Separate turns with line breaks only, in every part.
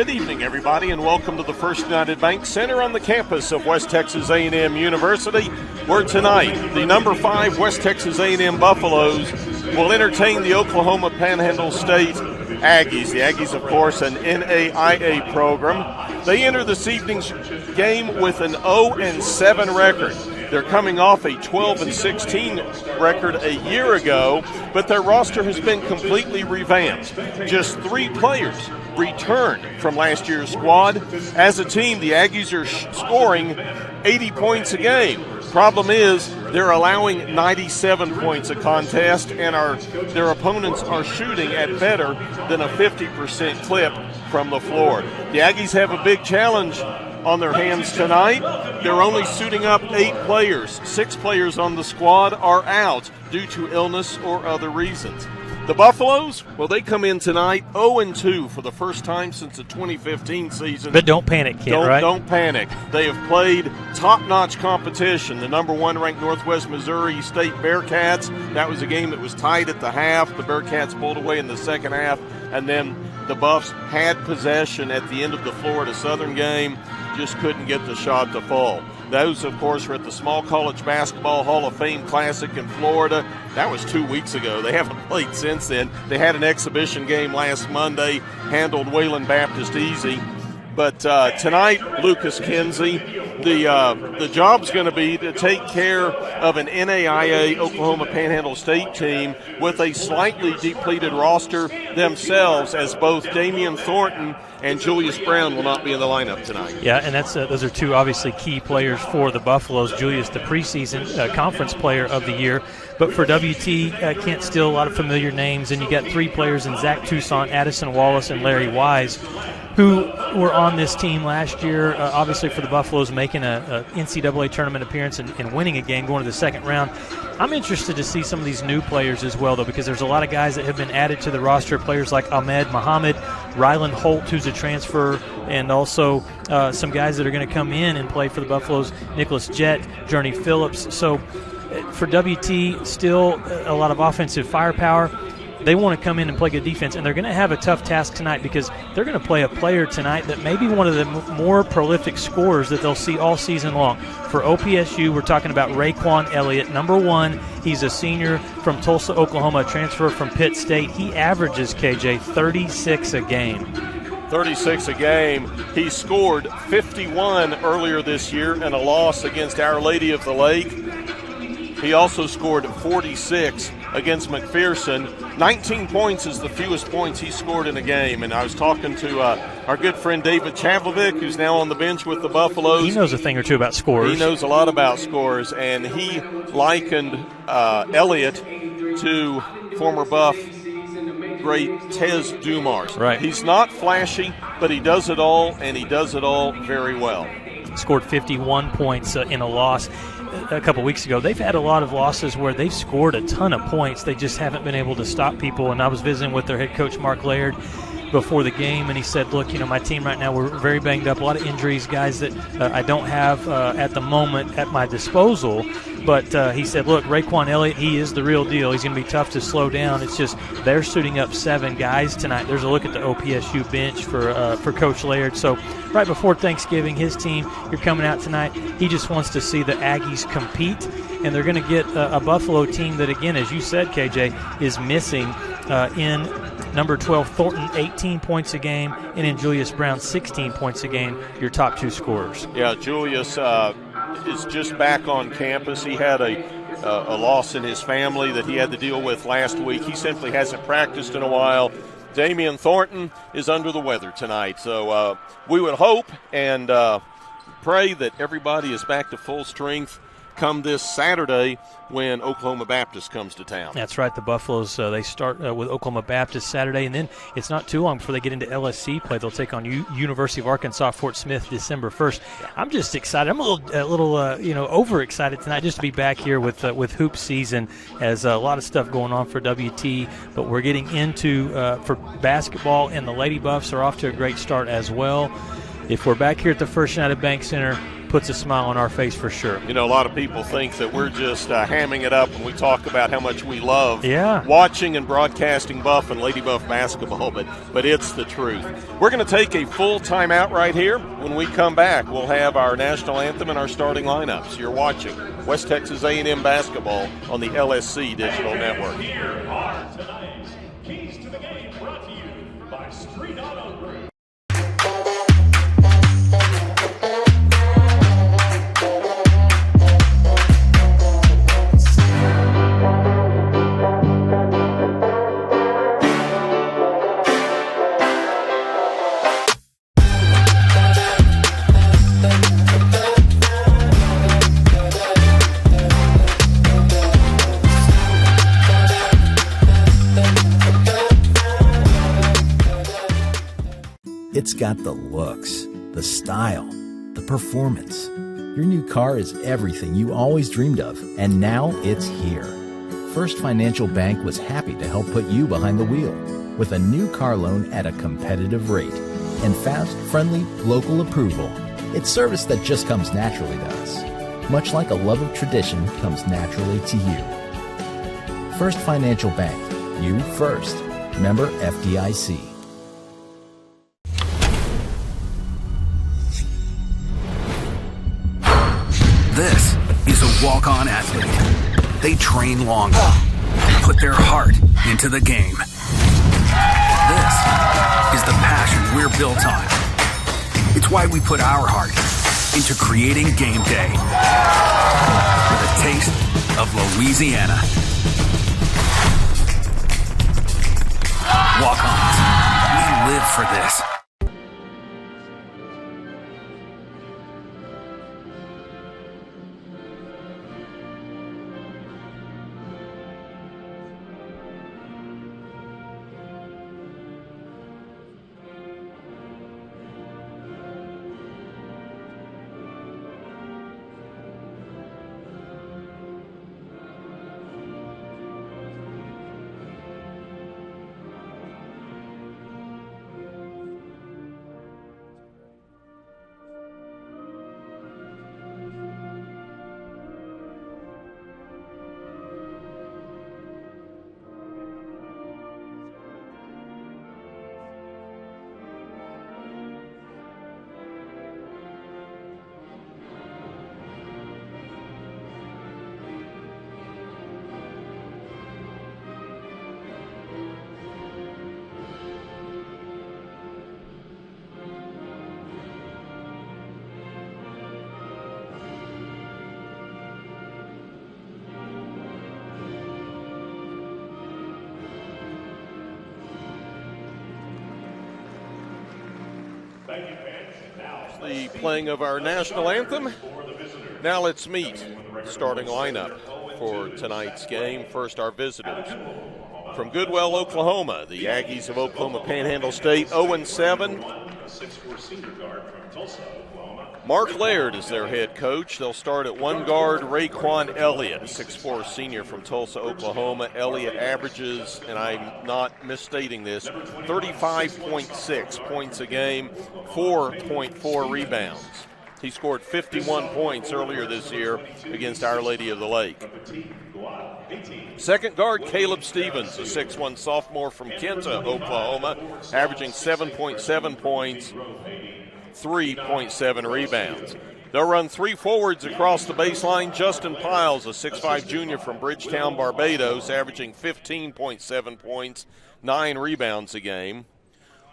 Good evening, everybody, and welcome to the First United Bank Center on the campus of West Texas A&M University, where tonight the number 5 West Texas A&M Buffaloes will entertain the Oklahoma Panhandle State Aggies. The Aggies, of course, an NAIA program. They enter this evening's game with an 0-7 record. They're coming off a 12-16 record a year ago, but their roster has been completely revamped. Just 3 players returned from last year's squad. As a team, the Aggies are scoring 80 points a game. Problem is, they're allowing 97 points a contest, and their opponents are shooting at better than a 50% clip from the floor. The Aggies have a big challenge on their hands tonight. They're only suiting up 8 players. 6 players on the squad are out due to illness or other reasons. The Buffaloes, well, they come in tonight 0-2 for the first time since the 2015 season.
But don't panic, Kent, right?
Don't panic. They have played top-notch competition. The number 1 ranked Northwest Missouri State Bearcats. That was a game that was tied at the half. The Bearcats pulled away in the second half, and then the Buffs had possession at the end of the Florida Southern game, just couldn't get the shot to fall. Those, of course, were at the Small College Basketball Hall of Fame Classic in Florida. That was 2 weeks ago. They haven't played since then. They had an exhibition game last Monday, handled Wayland Baptist easy. But tonight, Lucas Kinsey, the job's going to be to take care of an NAIA Oklahoma Panhandle State team with a slightly depleted roster themselves, as both Damian Thornton and Julius Brown will not be in the lineup tonight.
Yeah, and those are 2 obviously key players for the Buffaloes. Julius, the preseason conference player of the year. But for WT, Kent, still a lot of familiar names. And you got 3 players in Zach Toussaint, Addison Wallace, and Larry Wise, who were on this team last year, obviously for the Buffaloes, making a NCAA tournament appearance and winning a game, going to the second round. I'm interested to see some of these new players as well, though, because there's a lot of guys that have been added to the roster, players like Ahmed Muhammad, Ryland Holt, who's a transfer, and also some guys that are going to come in and play for the Buffaloes, Nicholas Jett, Journey Phillips. So for WT, still a lot of offensive firepower. They want to come in and play good defense, and they're going to have a tough task tonight because they're going to play a player tonight that may be one of the more prolific scorers that they'll see all season long. For OPSU, we're talking about Raekwon Elliott, number 1. He's a senior from Tulsa, Oklahoma, a transfer from Pitt State. He averages, KJ, 36 a game.
36 a game. He scored 51 earlier this year in a loss against Our Lady of the Lake. He also scored 46 against McPherson. 19 points is the fewest points he scored in a game. And I was talking to our good friend David Chavlovic, who's now on the bench with the Buffaloes.
He knows a thing or two about scores.
He knows a lot about scores, and he likened Elliott to former Buff great Tez Dumars.
Right.
He's not flashy, but he does it all, and he does it all very well.
Scored 51 points in a loss a couple weeks ago. They've had a lot of losses where they've scored a ton of points. They just haven't been able to stop people. And I was visiting with their head coach, Mark Laird, before the game, and he said, look, my team right now, we're very banged up, a lot of injuries, guys that I don't have at the moment at my disposal. But he said, look, Raekwon Elliott, he is the real deal. He's going to be tough to slow down. It's just they're suiting up 7 guys tonight. There's a look at the OPSU bench for Coach Laird. So right before Thanksgiving, his team, you're coming out tonight. He just wants to see the Aggies compete, and they're going to get a Buffalo team that, again, as you said, KJ, is missing in number 12, Thornton, 18 points a game, and in Julius Brown, 16 points a game, your top 2 scorers.
Yeah, Julius is just back on campus. He had a loss in his family that he had to deal with last week. He simply hasn't practiced in a while. Damian Thornton is under the weather tonight. So we would hope and pray that everybody is back to full strength come this Saturday when Oklahoma Baptist comes to town.
That's right. The Buffaloes, they start with Oklahoma Baptist Saturday, and then it's not too long before they get into LSC play. They'll take on University of Arkansas Fort Smith December 1st. I'm just excited. I'm a little overexcited tonight just to be back here with hoop season, as a lot of stuff going on for WT, but we're getting into for basketball, and the Lady Buffs are off to a great start as well. If we're back here at the First United Bank Center, puts a smile on our face for sure.
You know, a lot of people think that we're just hamming it up when we talk about how much we love watching and broadcasting Buff and Lady Buff basketball, but it's the truth. We're going to take a full timeout right here. When we come back, we'll have our national anthem and our starting lineups. You're watching West Texas A&M basketball on the LSC Digital Network.
Here are tonight's keys to the game, brought to you by Street Auto Group.
It's got the looks, the style, the performance. Your new car is everything you always dreamed of, and now it's here. First Financial Bank was happy to help put you behind the wheel with a new car loan at a competitive rate and fast, friendly, local approval. It's service that just comes naturally to us, much like a love of tradition comes naturally to you. First Financial Bank, you first. Member FDIC.
This is a walk-on athlete. They train longer, put their heart into the game. This is the passion we're built on. It's why we put our heart into creating game day with a taste of Louisiana. Walk-ons, we live for this.
The playing of our national anthem. Now let's meet the starting lineup for tonight's game. First, our visitors. From Goodwell, Oklahoma, the Aggies of Oklahoma Panhandle State, 0-7. Mark Laird is their head coach. They'll start at one guard, Raekwon Elliott, a 6'4 senior from Tulsa, Oklahoma. Elliott averages, and I'm not misstating this, 35.6 points a game, 4.4 rebounds. He scored 51 points earlier this year against Our Lady of the Lake. Second guard, Caleb Stevens, a 6'1 sophomore from Kenta, Oklahoma, averaging 7.7 points, 3.7 rebounds. They'll run three forwards across the baseline. Justin Piles, a 6'5 junior from Bridgetown, Barbados, averaging 15.7 points, 9 rebounds a game.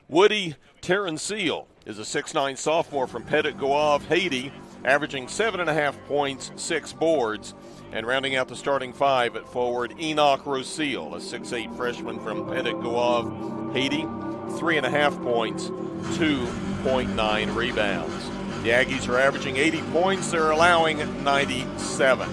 Woody Terrenciel is a 6'9 sophomore from Petit Goave, Haiti, averaging 7.5 points, 6 boards. And rounding out the starting five at forward, Enoch Rosil, a 6'8 freshman from Petit Goave, Haiti, 3.5 points, 2.9 rebounds. The Aggies are averaging 80 points. They're allowing 97.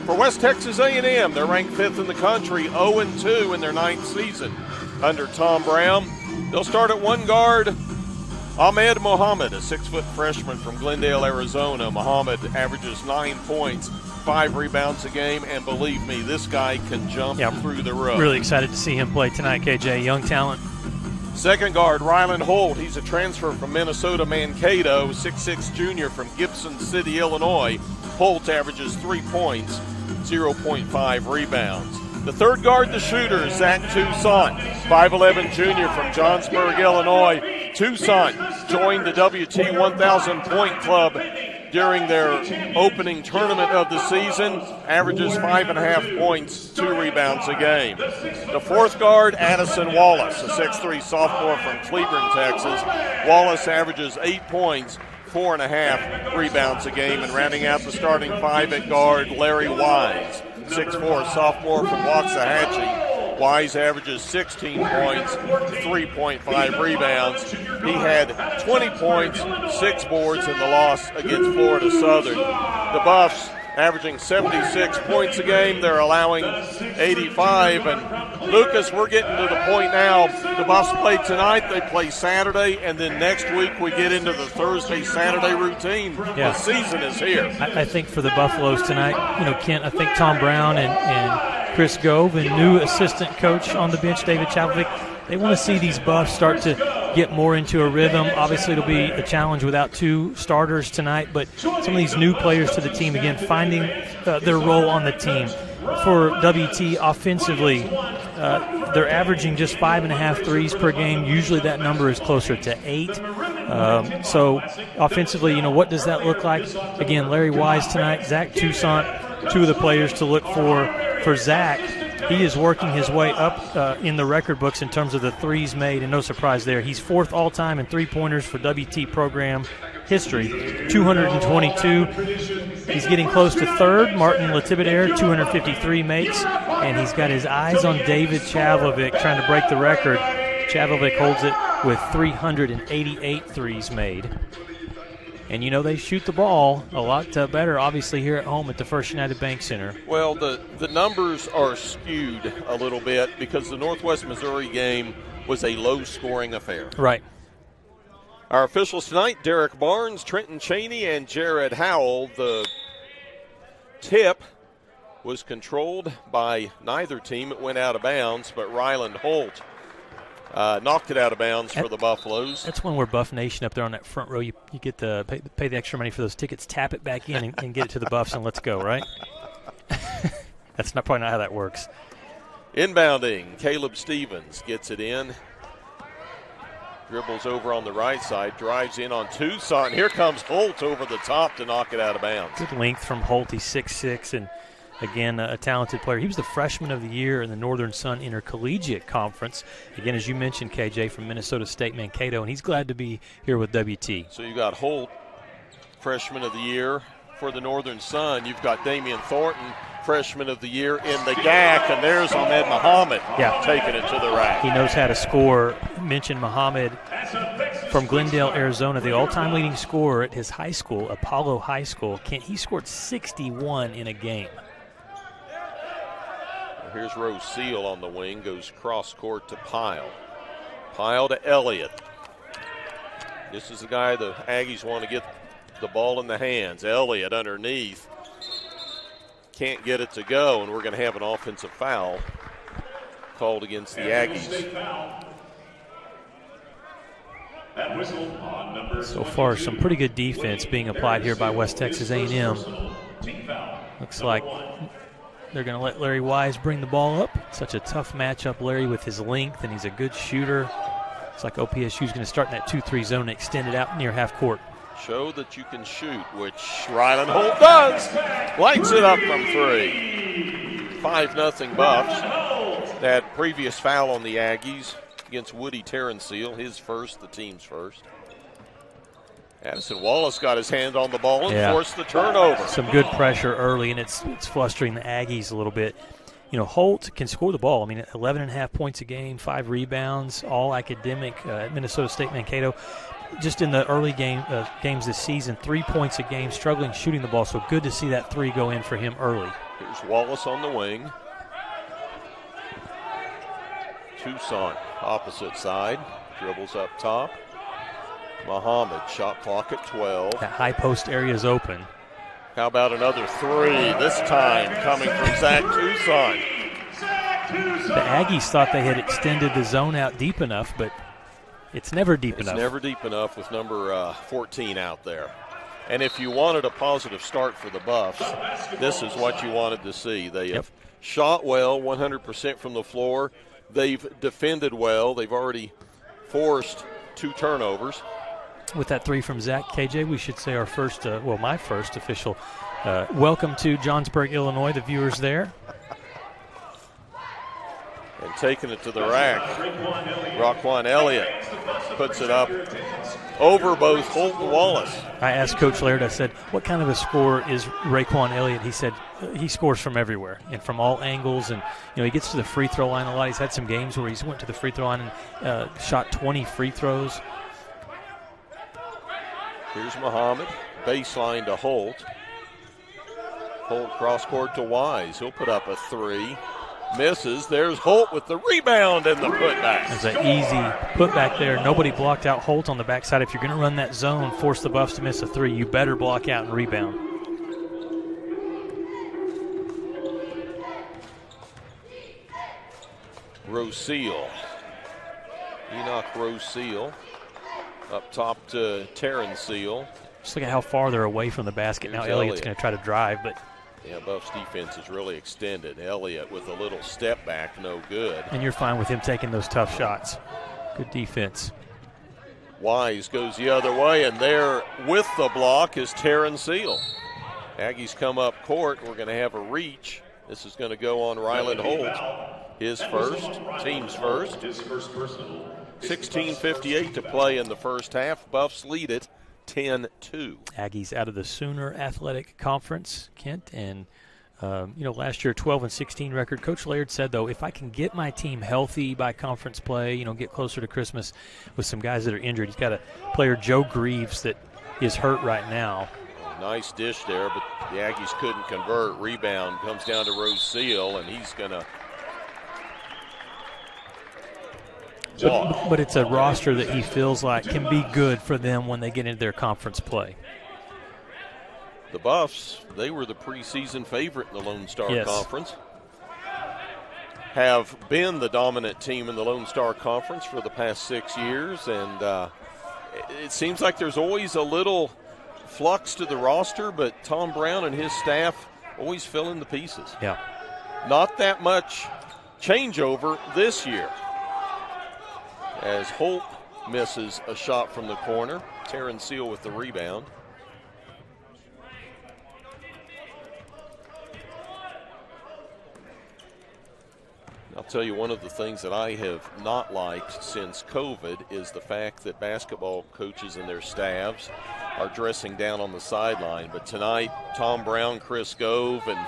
For West Texas A&M, they're ranked 5th in the country, 0-2 in their 9th season under Tom Brown. They'll start at one guard, Ahmed Mohammed, a 6-foot freshman from Glendale, Arizona. Mohammed averages 9 points, 5 rebounds a game, and believe me, this guy can jump through the roof.
Really excited to see him play tonight, KJ. Young talent.
Second guard, Ryland Holt. He's a transfer from Minnesota Mankato, 6'6" junior from Gibson City, Illinois. Holt averages 3 points, 0.5 rebounds. The third guard, the shooter, Zach Toussaint, 5'11" junior from Johnsburg, Illinois. Toussaint joined the WT 1,000 point club during their opening tournament of the season, averages 5.5 points, 2 rebounds a game. The fourth guard, Addison Wallace, a 6'3" sophomore from Cleburne, Texas. Wallace averages 8 points, 4.5 rebounds a game. And rounding out the starting five at guard, Larry Wise, 6'4" sophomore from Waxahachie. Wise averages 16 points, 3.5 rebounds. He had 20 points, 6 boards in the loss against Florida Southern. The Buffs averaging 76 points a game. They're allowing 85. And Lucas, we're getting to the point now. The Buffs play tonight. They play Saturday. And then next week we get into the Thursday-Saturday routine.
Yeah.
The season is here.
I think for the Buffaloes tonight, Kent, I think Tom Brown and Chris Gove and new assistant coach on the bench, David Chaplovic, they want to see these Buffs start to get more into a rhythm. Obviously, it'll be a challenge without 2 starters tonight, but some of these new players to the team, again, finding their role on the team. For WT offensively, they're averaging just 5.5 threes per game. Usually that number is closer to 8. So offensively, what does that look like? Again, Larry Wise tonight, Zach Toussaint, 2 of the players to look for. For Zach, he is working his way up in the record books in terms of the threes made, and no surprise there. He's 4th all-time in three-pointers for WT program history, 222. He's getting close to 3rd. Martin Letibedaire, 253 makes, and he's got his eyes on David Chaplovic trying to break the record. Chaplovic holds it with 388 threes made. And, they shoot the ball a lot better, obviously, here at home at the First United Bank Center.
Well, the numbers are skewed a little bit because the Northwest Missouri game was a low-scoring affair.
Right.
Our officials tonight, Derek Barnes, Trenton Cheney, and Jared Howell. The tip was controlled by neither team. It went out of bounds, but Ryland Holt knocked it out of bounds for the Buffaloes.
That's when we're Buff Nation up there on that front row. You get to pay the extra money for those tickets, tap it back in, and get it to the Buffs, and let's go, right? That's probably not how that works.
Inbounding, Caleb Stevens gets it in. Dribbles over on the right side, drives in on Toussaint. Here comes Holt over the top to knock it out of bounds.
Good length from Holt. He's 6'6", and again, a talented player. He was the freshman of the year in the Northern Sun Intercollegiate Conference. Again, as you mentioned, KJ, from Minnesota State Mankato, and he's glad to be here with WT.
So you got Holt, freshman of the year for the Northern Sun. You've got Damian Thornton, freshman of the year in the GAC, and there's Ahmed Muhammad taking it to the rack.
He knows how to score. Mentioned Muhammad from Glendale, Arizona, the all-time leading scorer at his high school, Apollo High School. He scored 61 in a game.
Here's Rose Seal on the wing, goes cross-court to Pyle. Pyle to Elliott. This is the guy the Aggies want to get the ball in the hands. Elliott underneath. Can't get it to go, and we're going to have an offensive foul called against the Aggies.
So far, some pretty good defense being applied here by West Texas A&M. Looks like they're going to let Larry Wise bring the ball up. Such a tough matchup, Larry, with his length, and he's a good shooter. It's like OPSU is going to start in that 2-3 zone and extend it out near half court.
Show that you can shoot, which Ryland Holt does. Lights it up from 3. 5-0 Buffs. That previous foul on the Aggies against Woody Terranceal, his first, the team's first. Addison Wallace got his hand on the ball and forced the turnover.
Some good pressure early, and it's flustering the Aggies a little bit. Holt can score the ball. 11.5 points a game, 5 rebounds, all academic at Minnesota State Mankato. Just in the early games this season, 3 points a game, struggling shooting the ball. So good to see that 3 go in for him early.
Here's Wallace on the wing. Toussaint, opposite side, dribbles up top. Muhammad, shot clock at 12.
That high post area is open.
How about another 3, this time coming from Zach Toussaint.
The Aggies thought they had extended the zone out deep enough, but It's never deep enough.
It's never deep enough with number 14 out there. And if you wanted a positive start for the Buffs, this is what you wanted to see. They have shot well, 100% from the floor. They've defended well. They've already forced 2 turnovers.
With that 3 from Zach, KJ, we should say our first, my first official welcome to Johnsburg, Illinois, the viewers there.
And taking it to the rack, Raquan Elliott puts it up over both Holt and Wallace.
I asked Coach Laird, I said, what kind of a scorer is Raquan Elliott? He said he scores from everywhere and from all angles. And, he gets to the free throw line a lot. He's had some games where he's went to the free throw line and shot 20 free throws.
Here's Muhammad, baseline to Holt. Holt cross court to Wise. He'll put up a 3. Misses. There's Holt with the rebound and the putback.
There's an easy putback there. Nobody blocked out Holt on the backside. If you're going to run that zone, force the Buffs to miss a 3, you better block out and rebound.
Roseal. Enoch Roseal. Up top to Terran Seal.
Just look at how far they're away from the basket.
Here's
now Elliott's going to try to drive, but
yeah, Buffs defense is really extended. Elliott with a little step back, no good.
And you're fine with him taking those tough shots. Good defense.
Wise goes the other way, and there with the block is Terran Seal. Aggies come up court. We're going to have a reach. This is going to go on Ryland Holt. His first, team's first. 16:58 to play in the first half. Buffs lead it 10-2.
Aggies out of the Sooner Athletic Conference, Kent, and last year 12-16 record. Coach Laird said, though, if I can get my team healthy by conference play, get closer to Christmas with some guys that are injured. He's got a player, Joe Greaves, that is hurt right now.
Nice dish there, but the Aggies couldn't convert. Rebound comes down to Roseal, and he's going to
But it's a roster that he feels like can be good for them when they get into their conference play.
The Buffs, they were the preseason favorite in the Lone Star Conference. Have been the dominant team in the Lone Star Conference for the past 6 years, and it seems like there's always a little flux to the roster, but Tom Brown and his staff always fill in the pieces.
Yeah.
Not that much changeover this year. As Holt misses a shot from the corner. Terran Seal with the rebound. I'll tell you, one of the things that I have not liked since COVID is the fact that basketball coaches and their staffs are dressing down on the sideline. But tonight, Tom Brown, Chris Gove, and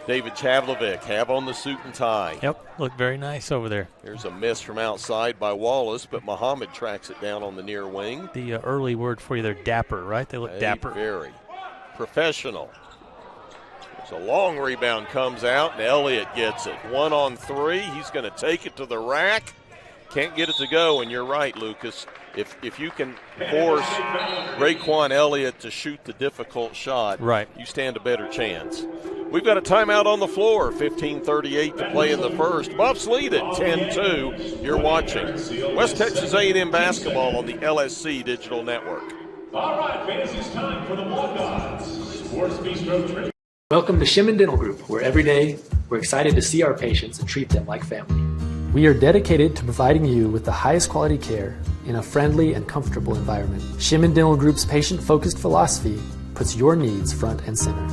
David Chavlovic have on the suit and tie.
Yep, look very nice over there.
There's a miss from outside by Wallace, but Muhammad tracks it down on the near wing.
The early word for you there, dapper, right? They look dapper.
Very professional. There's a long rebound comes out, and Elliott gets it. 1 on 3. He's going to take it to the rack. Can't get it to go, and you're right, Lucas. If you can force Raquan Elliott to shoot the difficult shot,
right,
you stand a better chance. We've got a timeout on the floor. 15:38 to play in the first. Buffs lead it 10-2. You're watching West Texas A&M basketball on the LSC Digital Network.
All right, fans, it's time for the walk-ons. Sports Bistro Trivia.
Welcome to Shimon Dental Group, where every day we're excited to see our patients and treat them like family. We are dedicated to providing you with the highest quality care in a friendly and comfortable environment. Shimon Dental Group's patient-focused philosophy puts your needs front and center.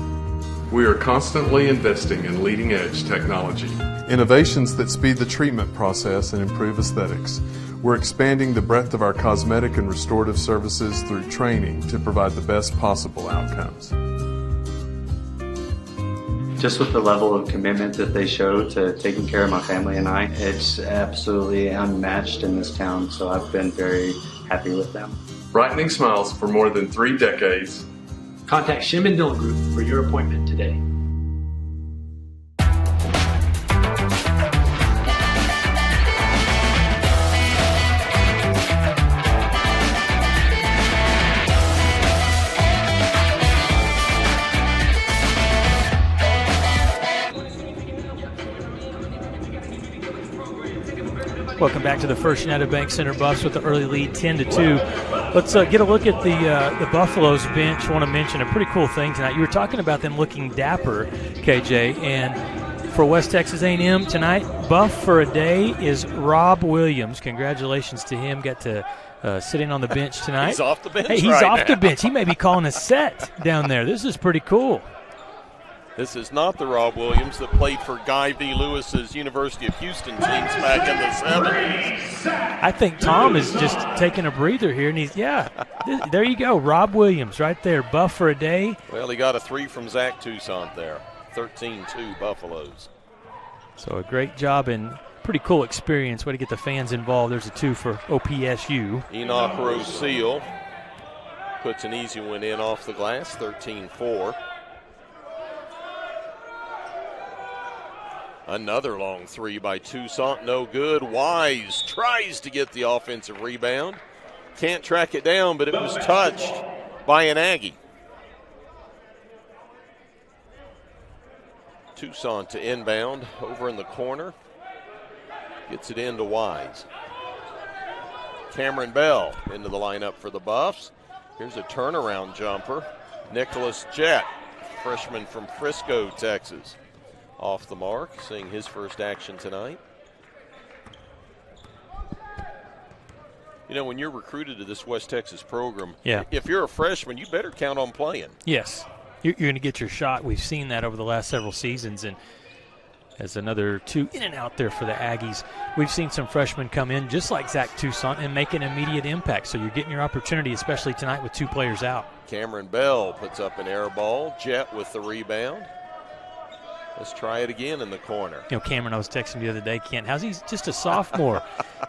We are constantly investing in leading-edge technology. Innovations that speed the treatment process and improve aesthetics. We're expanding the breadth of our cosmetic and restorative services through training to provide the best possible outcomes.
Just with the level of commitment that they show to taking care of my family and I, it's absolutely unmatched in this town, so I've been very happy with them.
Brightening smiles for more than 3 decades.
Contact Shimon Dental Group for your appointment today.
Welcome back to the First United Bank Center Buffs with the early lead, 10-2. Let's get a look at the Buffaloes bench. I want to mention a pretty cool thing tonight. You were talking about them looking dapper, KJ, and for West Texas A&M tonight, buff for a day is Rob Williams. Congratulations to him. Got to sit in on the bench tonight.
He's off the bench.
Hey, he's off the bench. He may be calling a set down there. This is pretty cool.
This is not the Rob Williams that played for Guy V. Lewis's University of Houston teams back in the 70s.
I think Tom is just taking a breather here, and there you go, Rob Williams right there, buff for a day.
Well, he got a 3 from Zach Toussaint there, 13-2 Buffaloes.
So a great job and pretty cool experience. Way to get the fans involved. There's a 2 for OPSU.
Enoch Roseal puts an easy one in off the glass, 13-4. Another long 3 by Toussaint, no good. Wise tries to get the offensive rebound. Can't track it down, but it was touched by an Aggie. Toussaint to inbound over in the corner. Gets it into Wise. Cameron Bell into the lineup for the Buffs. Here's a turnaround jumper. Nicholas Jett, freshman from Frisco, Texas. Off the mark, seeing his first action tonight. You know, when you're recruited to this West Texas program, if you're a freshman, you better count on playing.
Yes. You're going to get your shot. We've seen that over the last several seasons, and as another 2 in and out there for the Aggies. We've seen some freshmen come in just like Zach Toussaint and make an immediate impact. So you're getting your opportunity, especially tonight with 2 players out.
Cameron Bell puts up an air ball. Jett with the rebound. Let's try it again in the corner.
You know, Cameron, I was texting the other day, Kent, how's he just a sophomore?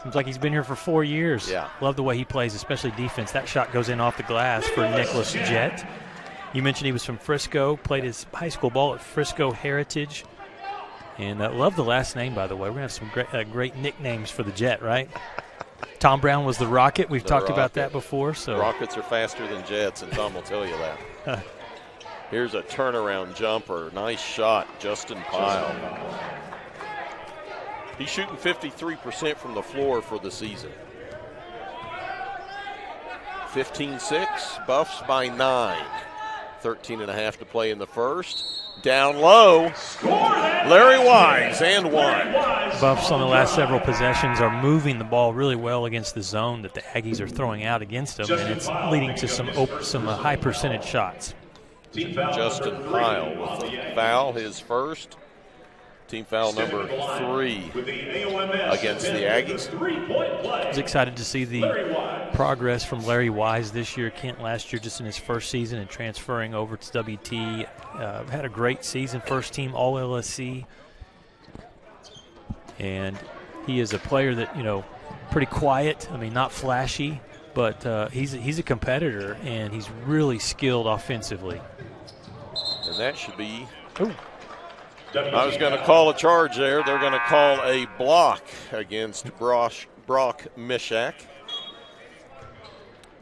Seems like he's been here for 4 years.
Yeah.
Love the way he plays, especially defense. That shot goes in off the glass for Nicholas Jett. You mentioned he was from Frisco, played his high school ball at Frisco Heritage. And love the last name, by the way. We're going to have some great nicknames for the Jet, right? Tom Brown was the Rocket. We've talked about that before. So
Rockets are faster than Jets, and Tom will tell you that. Here's a turnaround jumper. Nice shot, Justin Pyle. He's shooting 53% from the floor for the season. 15-6, Buffs by 9. 13.5 to play in the first. Down low, Larry Wise, and 1.
Buffs on the last several possessions are moving the ball really well against the zone that the Aggies are throwing out against them, and it's leading to some high percentage shots.
Justin Pyle with the foul, his first. Team foul number 3 against the Aggies.
I was excited to see the progress from Larry Wise this year. Kent last year just in his first season and transferring over to WT. Had a great season, first team All LSC. And he is a player that, you know, pretty quiet. I mean, not flashy, but he's a competitor, and he's really skilled offensively.
And that should be... Ooh. I was going to call a charge there. They're going to call a block against Brock Mishak.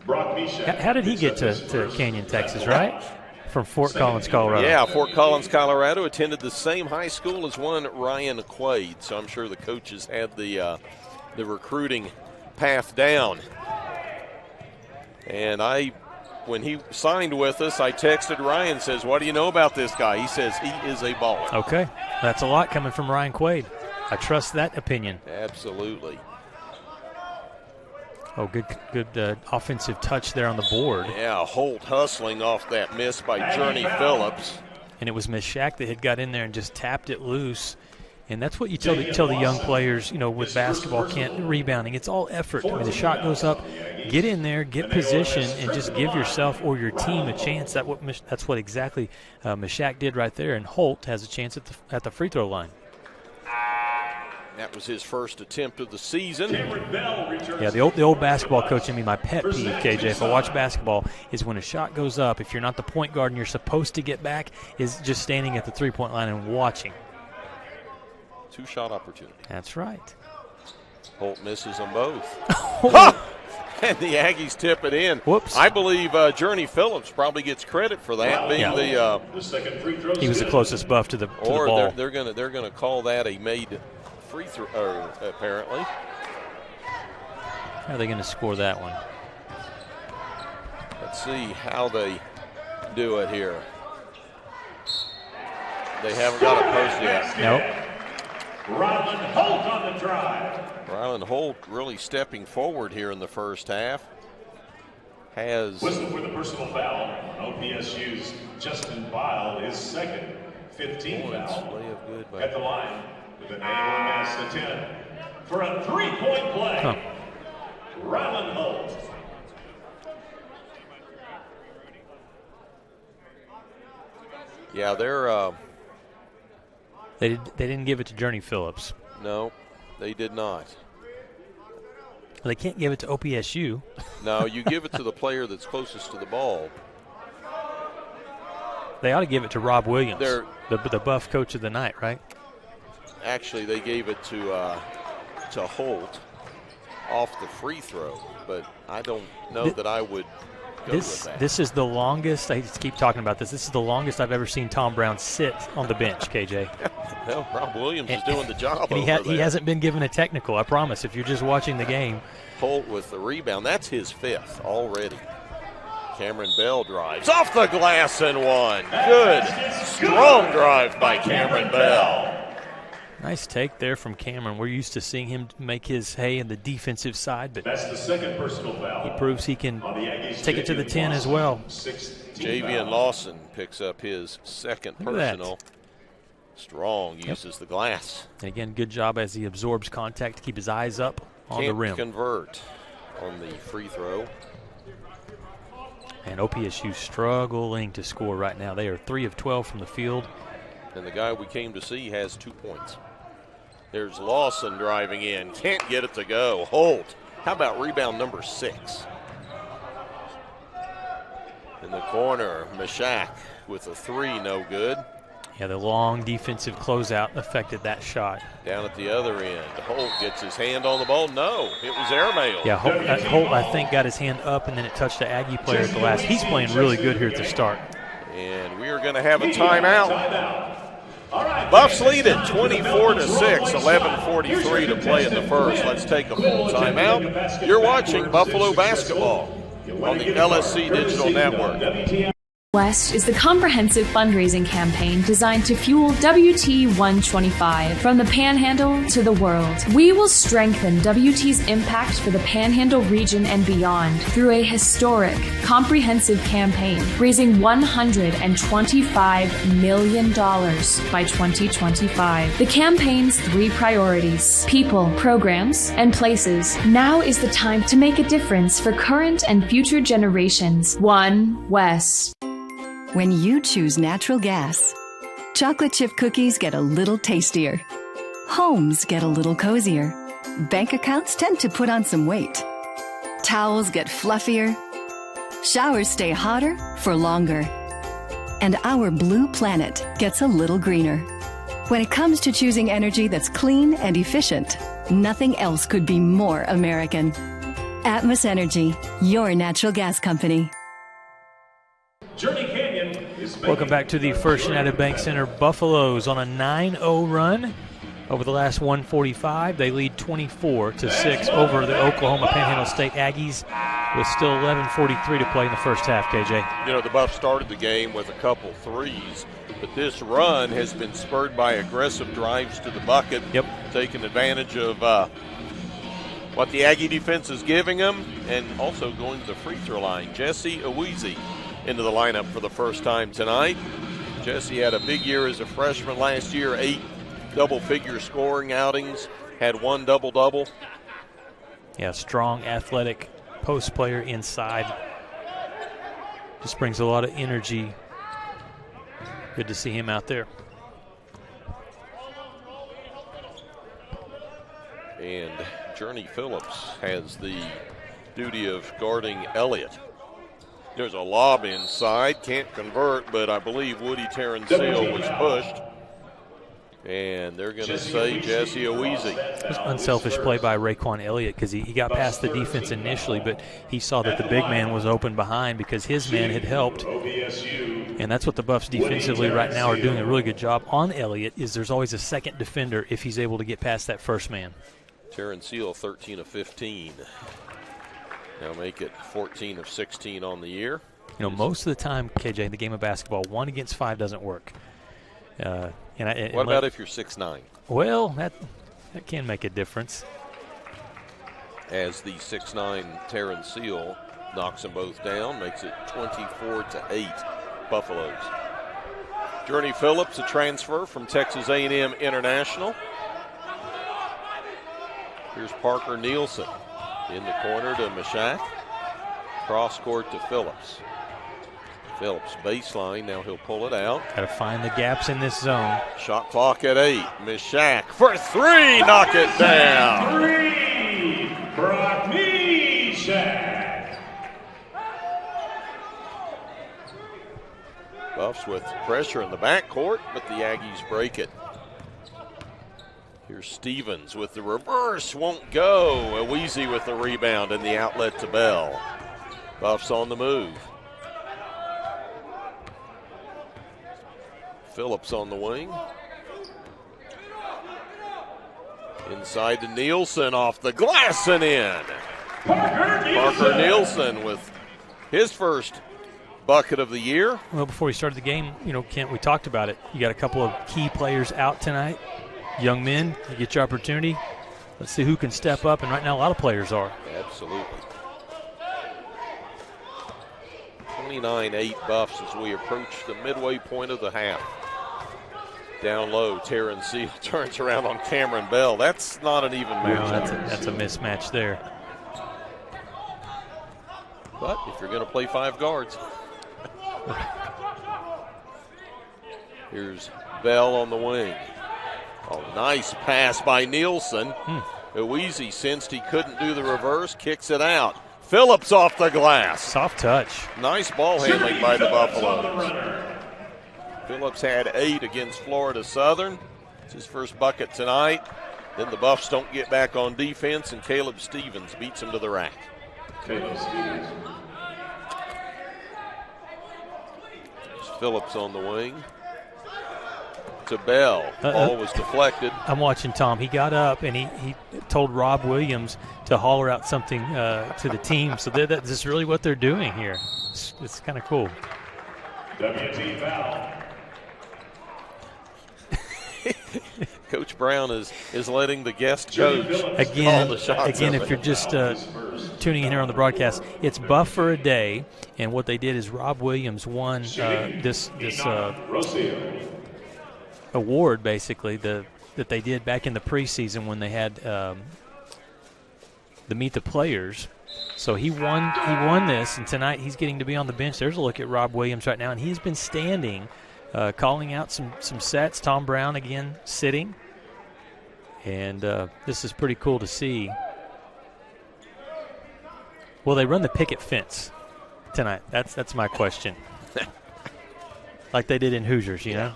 How did he get to Canyon, Texas, right? From Fort Collins, Colorado.
Yeah, Fort Collins, Colorado. Attended the same high school as one Ryan Quaid, so I'm sure the coaches had the recruiting path down. And when he signed with us, I texted Ryan, says, what do you know about this guy? He says he is a baller.
Okay. That's a lot coming from Ryan Quaid. I trust that opinion.
Absolutely.
Oh, good offensive touch there on the board.
Yeah, Holt hustling off that miss by Journey Phillips.
And it was Mishak that had got in there and just tapped it loose. And that's what you tell the young players, you know, with basketball, rebounding. It's all effort. I mean, the shot goes up, get in there, get position, and just give yourself or your team a chance. That's what exactly Mishak did right there. And Holt has a chance at the free throw line.
That was his first attempt of the season.
Yeah, the old basketball coach in me, my pet peeve, KJ, if I watch basketball, is when a shot goes up, if you're not the point guard and you're supposed to get back, is just standing at the three-point line and watching.
2-shot opportunity.
That's right.
Holt misses them both. And the Aggies tip it in.
Whoops.
I believe Journey Phillips probably gets credit for that, being
he was the closest buff to the ball.
They're gonna call that a made free throw, apparently.
How are they going to score that one?
Let's see how they do it here. They haven't got a post yet.
Nope.
Ryland Holt on the drive.
Ryland Holt really stepping forward here in the first half. Has
Whistle for the personal foul on OPSU's Justin Bile, his second 15th foul. At the line with an AOMS 10 for a 3-point play. Ryland Holt.
Yeah, they're
They didn't give it to Journey Phillips.
no, they did not.
They can't give it to OPSU.
No, you give it to the player that's closest to the ball.
They ought to give it to Rob Williams,
They're-
the Buff coach of the night, right?
Actually, they gave it to Holt off the free throw, but I don't know that I would go with that.
This is the longest. I just keep talking about this. This is the longest I've ever seen Tom Brown sit on the bench. KJ.
Well, Rob Williams is doing the job.
And
over
he
there.
hasn't been given a technical. I promise. If you're just watching the game,
Holt with the rebound. That's his 5th already. Cameron Bell drives off the glass and one. Good, strong drive by Cameron Bell.
nice take there from Cameron. We're used to seeing him make his hay in the defensive side, but
That's the second personal foul.
he proves he can
On the Aggies,
take it to the
Javian
10 as well.
Lawson, 16th
Javian
foul.
Lawson picks up his 2nd
Look at that.
personal. Strong uses the glass.
And again, good job as he absorbs contact to keep his eyes up on the
Can't
rim.
convert on the free throw.
And OPSU struggling to score right now. They are 3 of 12 from the field.
And the guy we came to see has 2 points. There's Lawson driving in. Can't get it to go. Holt. How about rebound number 6? In the corner, Mashak with a 3, no good.
Yeah, the long defensive closeout affected that shot.
Down at the other end, Holt gets his hand on the ball. No, it was airmail.
Yeah, Holt, I think, got his hand up, and then it touched the Aggie player at the last. He's playing really good here at the start.
And we are going to have a timeout. Buffs lead it 24-6, 11:43 to play in the first. Let's take a full timeout. You're watching Buffalo basketball on the LSC Digital Network.
West is the comprehensive fundraising campaign designed to fuel WT 125 from the Panhandle to the world. We will strengthen WT's impact for the Panhandle region and beyond through a historic, comprehensive campaign, raising $125 million by 2025. The campaign's 3 priorities: people, programs, and places. Now is the time to make a difference for current and future generations. One West.
When you choose natural gas, chocolate chip cookies get a little tastier. Homes get a little cozier. Bank accounts tend to put on some weight. Towels get fluffier. Showers stay hotter for longer. And our blue planet gets a little greener. When it comes to choosing energy that's clean and efficient, nothing else could be more American. Atmos Energy, your natural gas company.
Journey Canyon is
Welcome back to the First United Bank Center Buffaloes on a 9-0 run. Over the last 145, they lead 24-6 over the Oklahoma Panhandle State Aggies with still 11:43 to play in the first half, KJ.
You know, the Buffs started the game with a couple threes, but this run has been spurred by aggressive drives to the bucket, taking advantage of what the Aggie defense is giving them, and also going to the free throw line. Jesse Awizi into the lineup for the first time tonight. Jesse had a big year as a freshman last year, 8 double-figure scoring outings, had 1 double-double.
Yeah, strong, athletic post player inside. Just brings a lot of energy. Good to see him out there.
And Journey Phillips has the duty of guarding Elliott. There's a lob inside, can't convert, but I believe Woody Terrencille was pushed. And they're going to say Jesse Awizi.
It was an unselfish play by Raekwon Elliott because he got past the defense initially, but he saw that the big man was open behind because his man had helped. And that's what the Buffs defensively right now are doing a really good job on Elliott, is there's always a second defender if he's able to get past that first man.
Terrencille 13 of 15. Now make it 14 of 16 on the year.
You know, most of the time, KJ, in the game of basketball, 1 against 5 doesn't work.
What about if you're 6'9"?
Well, that can make a difference.
As the 6'9" Terran Seal knocks them both down, makes it 24-8 Buffaloes. Journey Phillips, a transfer from Texas A&M International. Here's Parker Nielsen in the corner to Meshach. Cross court to Phillips. Phillips baseline, now he'll pull it out.
Got to find the gaps in this zone.
Shot clock at 8. Meshach for 3, knock it down.
3, Brock Meshach.
Buffs with pressure in the backcourt, but the Aggies break it. Here's Stevens with the reverse, won't go. Aweezy with the rebound and the outlet to Bell. Buffs on the move. Phillips on the wing. Inside to Nielsen, off the glass and in. Parker Nielsen with his first bucket of the year.
Well, before we started the game, you know, Kent, we talked about it. You got a couple of key players out tonight. Young men, you get your opportunity. Let's see who can step up, and right now a lot of players are.
Absolutely. 29-8 Buffs as we approach the midway point of the half. Down low, Terran Seal turns around on Cameron Bell. That's not an even match.
No, that's a mismatch there.
But if you're going to play 5 guards. Here's Bell on the wing. Oh, nice pass by Nielsen. Aweezy sensed he couldn't do the reverse, kicks it out. Phillips off the glass.
Soft touch.
Nice ball handling by the Buffaloes. Phillips had 8 against Florida Southern. It's his first bucket tonight. Then the Buffs don't get back on defense, and Caleb Stevens beats him to the rack.
Caleb Stevens.
Phillips on the wing. To Bell. Ball was deflected.
I'm watching Tom. He got up and he told Rob Williams to holler out something to the team. So this is really what they're doing here. It's kind of cool.
WT foul.
Coach Brown is letting the guest coach
again.
call the shots.
Again, if you're just tuning in here on the broadcast, it's Buff for a Day, and what they did is Rob Williams won this award, basically, that they did back in the preseason when they had the Meet the Players. So he won this, and tonight he's getting to be on the bench. There's a look at Rob Williams right now, and he's been standing, calling out some sets. Tom Brown again sitting, and this is pretty cool to see. Will they run the picket fence tonight? That's my question. Like they did in Hoosiers, you know.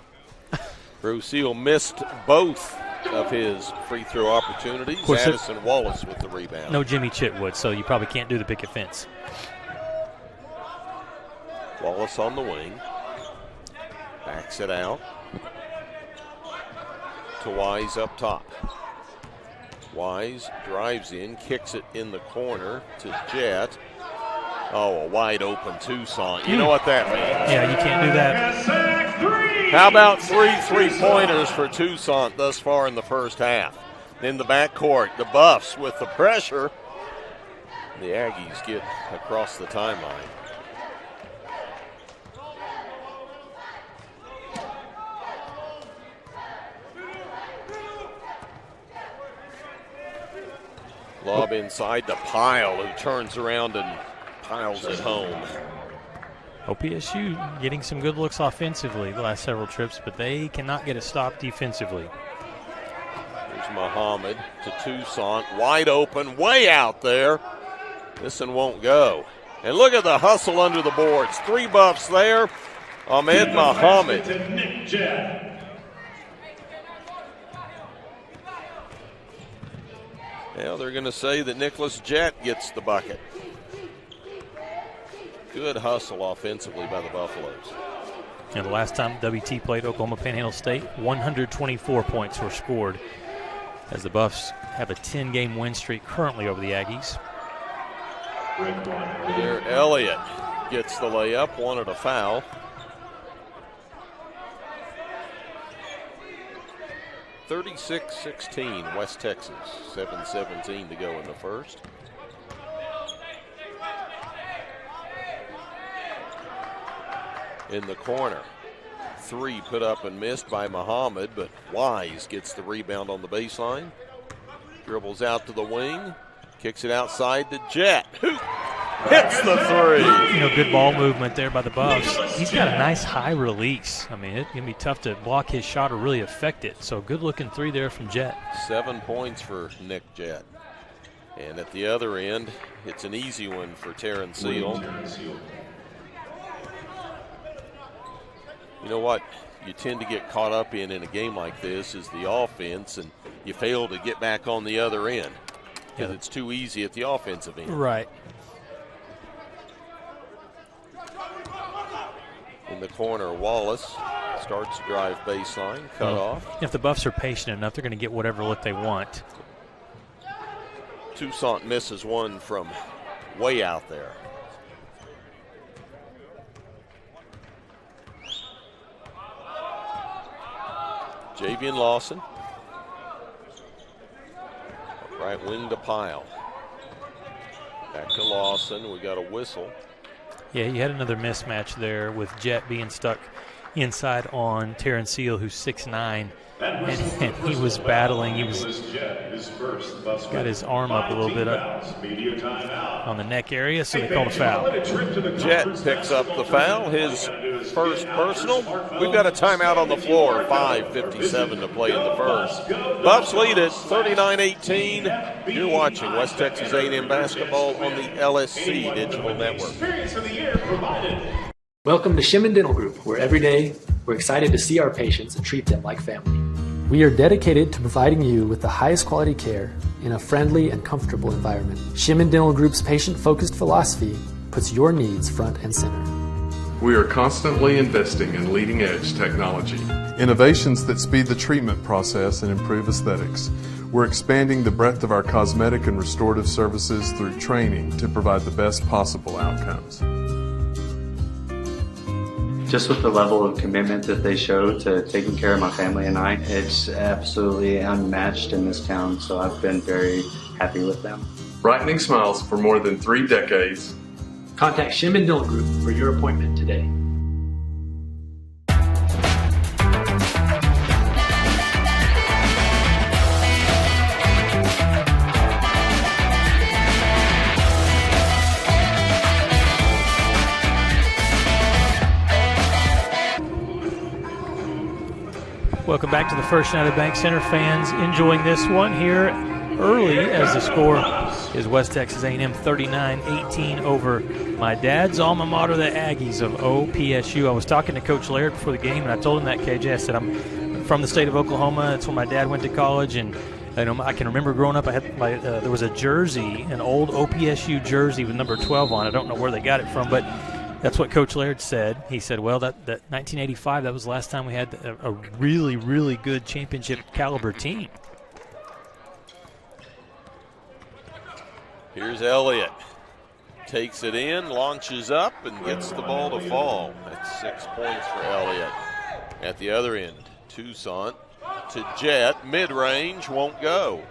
Roseal missed both of his free throw opportunities. Addison Wallace with the rebound.
No Jimmy Chitwood, so you probably can't do the picket fence.
Wallace on the wing. Backs it out. To Wise up top. Wise drives in, kicks it in the corner to Jet. Oh, a wide open Tucson. You know what that means.
Yeah, you can't do that.
How about 3 3-pointers for Tucson thus far in the first half? In the backcourt, the Buffs with the pressure. The Aggies get across the timeline. Lob inside to Pyle, who turns around and piles it home.
OPSU getting some good looks offensively the last several trips, but they cannot get a stop defensively.
There's Muhammad to Tucson, wide open, way out there. This one won't go. And look at the hustle under the boards. 3 Buffs there. Ahmed Muhammad. Now they're going to say that Nicholas Jett gets the bucket. Good hustle offensively by the Buffaloes.
And the last time WT played Oklahoma Panhandle State, 124 points were scored as the Buffs have a 10-game win streak currently over the Aggies.
There, Elliott gets the layup, wanted a foul. (36-16) West Texas, 7:17 to go in the first. In the corner, three put up and missed by Muhammad, but Wise gets the rebound on the baseline. Dribbles out to the wing, kicks it outside to Jet, who hits the three.
You know, good ball movement there by the Buffs. He's got a nice high release. I mean, it's going to be tough to block his shot or really affect it. So good-looking three there from Jet. 7
points for Nick Jet. And at the other end, it's an easy one for Terran Seal. You know what you tend to get caught up in a game like this is the offense, and you fail to get back on the other end because it's too easy at the offensive end.
Right.
In the corner, Wallace starts to drive baseline, cut off.
If the Buffs are patient enough, they're going to get whatever look they want.
Toussaint misses one from way out there. Javian Lawson. Right wing to Pyle. Back to Lawson. We got a whistle.
Yeah, you had another mismatch there with Jet being stuck inside on Terran Seal, who's 6'9", and he was battling. He was got his arm up a little bit up on the neck area, so they called a foul.
Jet picks up the foul, his first personal. We've got a timeout on the floor, 5:57 to play in the first. Buffs lead it 39-18. You're watching West Texas A&M basketball on the LSC Digital Network.
Welcome to Shimon Dental Group, where every day we're excited to see our patients and treat them like family. We are dedicated to providing you with the highest quality care in a friendly and comfortable environment. Shimon Dental Group's patient-focused philosophy puts your needs front and center.
We are constantly investing in leading-edge technology, innovations that speed the treatment process and improve aesthetics. We're expanding the breadth of our cosmetic and restorative services through training to provide the best possible outcomes.
Just with the level of commitment that they show to taking care of my family and I, it's absolutely unmatched in this town, so I've been very happy with them.
Brightening smiles for more than 3 decades.
Contact Shimon Dental Group for your appointment today.
Welcome back to the First United Bank Center. Fans enjoying this one here early as the score is West Texas A&M 39-18 over my dad's alma mater, the Aggies of OPSU. I was talking to Coach Laird before the game, and I told him that, KJ. I said, I'm from the state of Oklahoma. That's where my dad went to college, and I can remember growing up, I had there was a jersey, an old OPSU jersey with number 12 on. I don't know where they got it from, but that's what Coach Laird said. He said, well, that 1985, that was the last time we had a really, really good championship caliber team.
Here's Elliott. Takes it in, launches up, and gets the ball to fall. That's 6 points for Elliott. At the other end, Toussaint to Jet. Mid-range, won't go.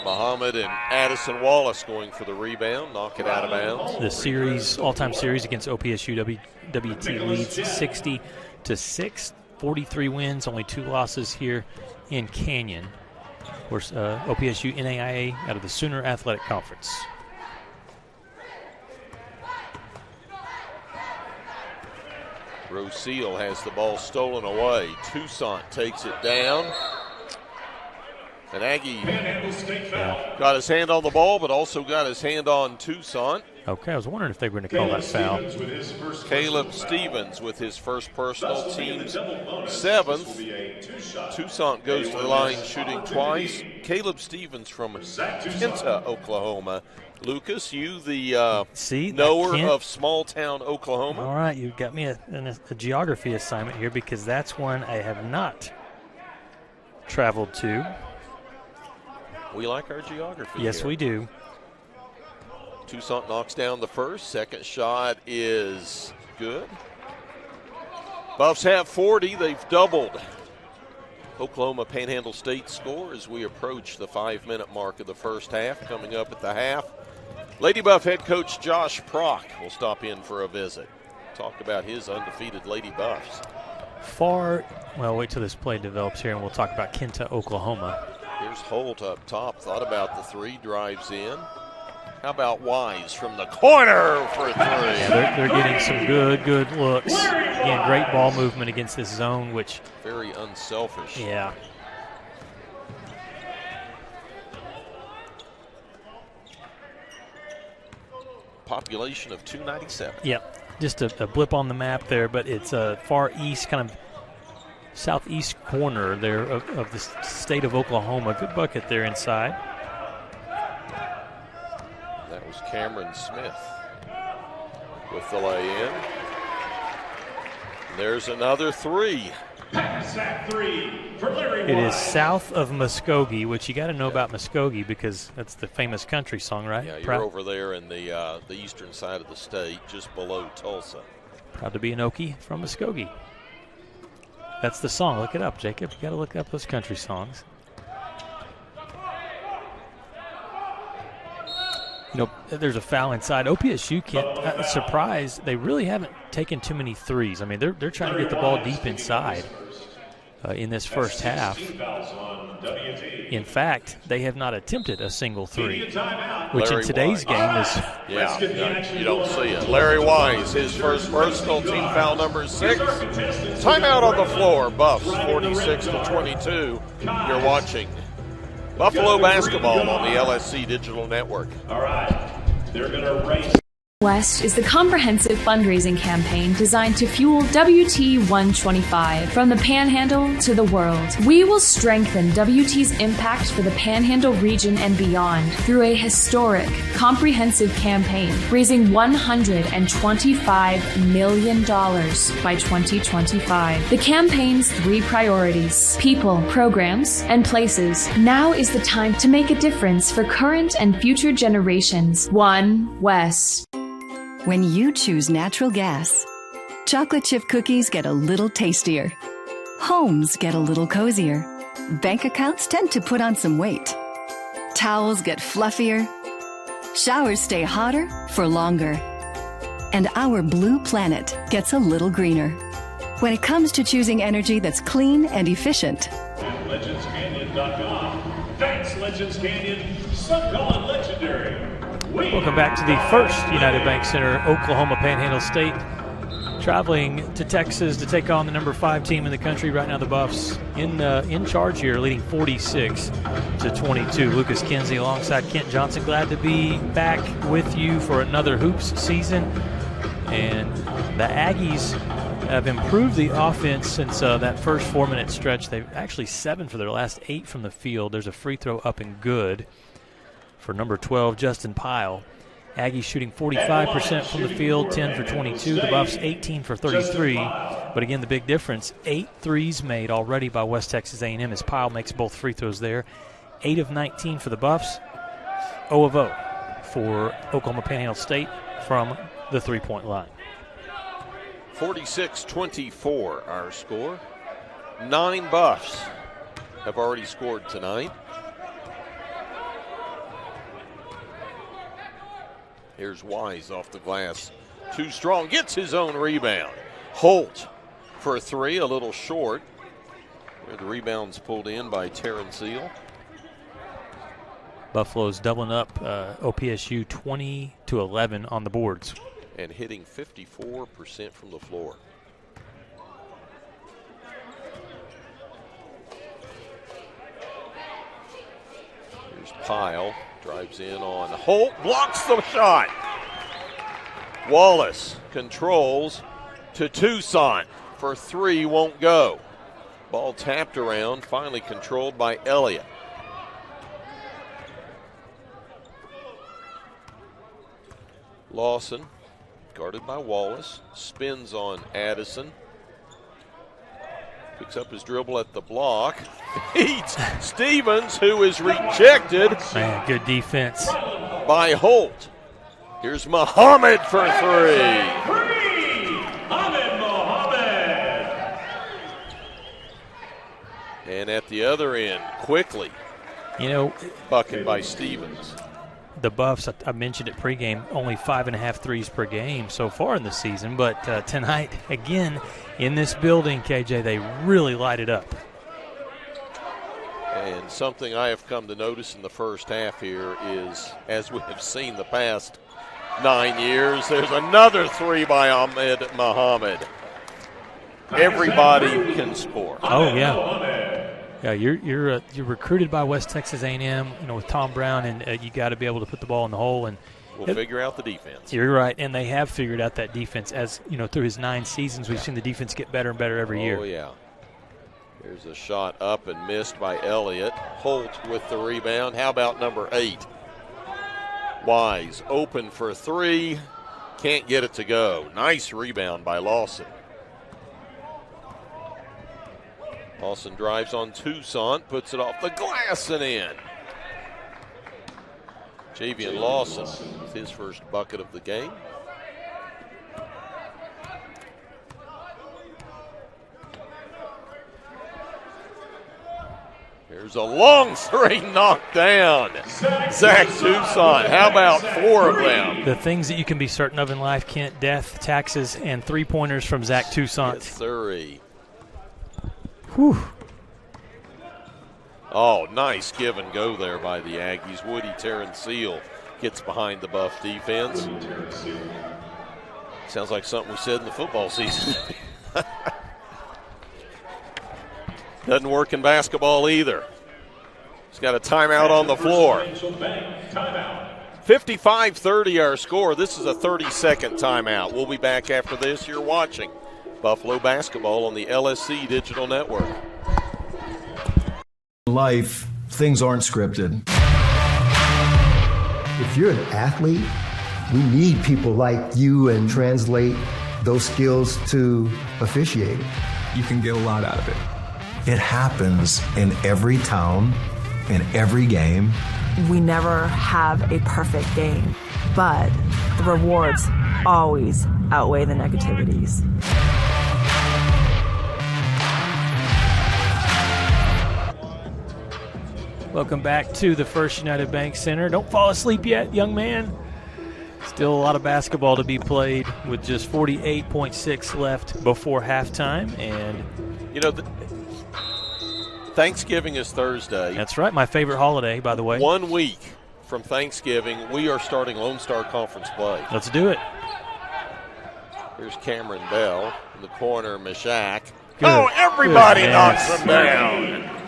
Muhammad and Addison Wallace going for the rebound, knock it out of bounds.
The series, all-time series against OPSU, WT leads 60-6, 43 wins, only 2 losses here in Canyon. Of course, OPSU NAIA out of the Sooner Athletic Conference.
Roseal has the ball stolen away. Toussaint takes it down. And Aggie got his hand on the ball, but also got his hand on Toussaint.
Okay, I was wondering if they were going to call that foul.
Caleb Stevens with his first personal, team's 7th. Toussaint goes to the line shooting twice. Caleb Stevens from Kenta, Oklahoma. Lucas, you the knower of small-town Oklahoma.
All right, you got me a geography assignment here because that's one I have not traveled to.
We like our geography.
Yes,
here.
we do.
Toussaint knocks down the first. Second shot is good. Buffs have 40. They've doubled Oklahoma Panhandle State score as we approach the 5-minute mark of the first half. Coming up at the half, Lady Buff head coach Josh Prock will stop in for a visit. Talk about his undefeated Lady Buffs.
Well, wait till this play develops here, and we'll talk about Kenta, Oklahoma.
Here's Holt up top. Thought about the three, drives in. How about Wise from the corner for three?
Yeah, they're getting some good looks. Again, great ball movement against this zone, which
very unselfish.
Yeah.
Population of 297.
Yep. Just a blip on the map there, but it's a far east, kind of southeast corner there of the state of Oklahoma. Good bucket there inside.
That was Cameron Smith with the lay-in. There's another three.
It is south of Muskogee, which you got to know about Muskogee because that's the famous country song, right?
Yeah, you're over there in the eastern side of the state, just below Tulsa.
Proud to be an Okie from Muskogee. That's the song. Look it up, Jacob. You got to look up those country songs. You know, there's a foul inside. OPSU can't surprise. They really haven't taken too many threes. I mean, they're trying to get the ball deep inside in this first half. In fact, they have not attempted a single three, which in today's game is
you don't see it. Larry Wise, his first personal, team foul number 6. Timeout on the floor. Buffs 46-22. You're watching Buffalo basketball on the LSC Digital Network.
All right, they're going to race.
West is the comprehensive fundraising campaign designed to fuel WT 125 from the Panhandle to the world. We will strengthen WT's impact for the Panhandle region and beyond through a historic, comprehensive campaign, raising $125 million by 2025. The campaign's 3 priorities: people, programs, and places. Now is the time to make a difference for current and future generations. One West.
When you choose natural gas, chocolate chip cookies get a little tastier. Homes get a little cozier. Bank accounts tend to put on some weight. Towels get fluffier. Showers stay hotter for longer. And our blue planet gets a little greener. When it comes to choosing energy that's clean and efficient.
LegendsCanyon.com. Thanks, Legends Canyon. Sun Gone Legendary.
Welcome back to the first United Bank Center, Oklahoma Panhandle State, traveling to Texas to take on the number 5 team in the country. Right now the Buffs in charge here, leading 46-22. Lucas Kinsey alongside Kent Johnson. Glad to be back with you for another hoops season. And the Aggies have improved the offense since that first 4-minute stretch. They've actually 7 for their last 8 from the field. There's a free throw up and good for number 12, Justin Pyle. Aggies shooting 45% from the field, 10 for 22. The Buffs 18 for 33. But again, the big difference, 8 threes made already by West Texas A&M as Pyle makes both free throws there. 8 of 19 for the Buffs, 0 of 0 for Oklahoma Panhandle State from the three-point line.
46-24 our score. 9 Buffs have already scored tonight. Here's Wise off the glass. Too strong, gets his own rebound. Holt for a 3, a little short. Where the rebound's pulled in by Terrence Seal.
Buffalo's doubling up OPSU 20-11 on the boards.
And hitting 54% from the floor. Here's Pyle. Drives in on Holt, blocks the shot. Wallace controls to Toussaint for 3, won't go. Ball tapped around, finally controlled by Elliott. Lawson, guarded by Wallace, spins on Addison. Picks up his dribble at the block. Beats Stevens, who is rejected.
Man, good defense
By Holt. Here's Muhammad for three. And at the other end, quickly. Bucket by Stevens.
The Buffs, I mentioned it pregame, only 5.5 threes per game so far in the season. But tonight, again, in this building, KJ, they really light it up.
And something I have come to notice in the first half here is, as we have seen the past 9 years, there's another three by Ahmed Muhammad. Everybody can score.
Oh, yeah. Yeah, you're recruited by West Texas A&M, with Tom Brown, and you got to be able to put the ball in the hole. And
we'll figure out the defense.
You're right, and they have figured out that defense. As through his 9 seasons, we've seen the defense get better and better every year.
Oh yeah. There's a shot up and missed by Elliott. Holt with the rebound. How about number 8? Wise open for three. Can't get it to go. Nice rebound by Lawson. Lawson drives on Toussaint, puts it off the glass and in. Javian Lawson with his first bucket of the game. There's a long three knocked down. Zach Toussaint, how about 4 of them?
The things that you can be certain of in life, Kent: death, taxes, and 3-pointers from Zach Toussaint.
Yes, sir.
Whew.
Oh, nice give and go there by the Aggies. Woody Terrencille gets behind the Buff defense. Sounds like something we said in the football season. Doesn't work in basketball either. He's got a timeout on the floor. 55-30 our score. This is a 30-second timeout. We'll be back after this. You're watching Buffalo basketball on the LSC Digital Network.
In life, things aren't scripted.
If you're an athlete, we need people like you and translate those skills to officiating.
You can get a lot out of it. It happens in every town, in every game.
We never have a perfect game, but the rewards always outweigh the negativities.
Welcome back to the First United Bank Center. Don't fall asleep yet, young man. Still a lot of basketball to be played with just 48.6 left before halftime. And
Thanksgiving is Thursday.
That's right, my favorite holiday, by the way.
1 week from Thanksgiving, we are starting Lone Star Conference play.
Let's do it.
Here's Cameron Bell in the corner, Mishak.
Good.
Oh, everybody
Good
knocks
pass.
him down.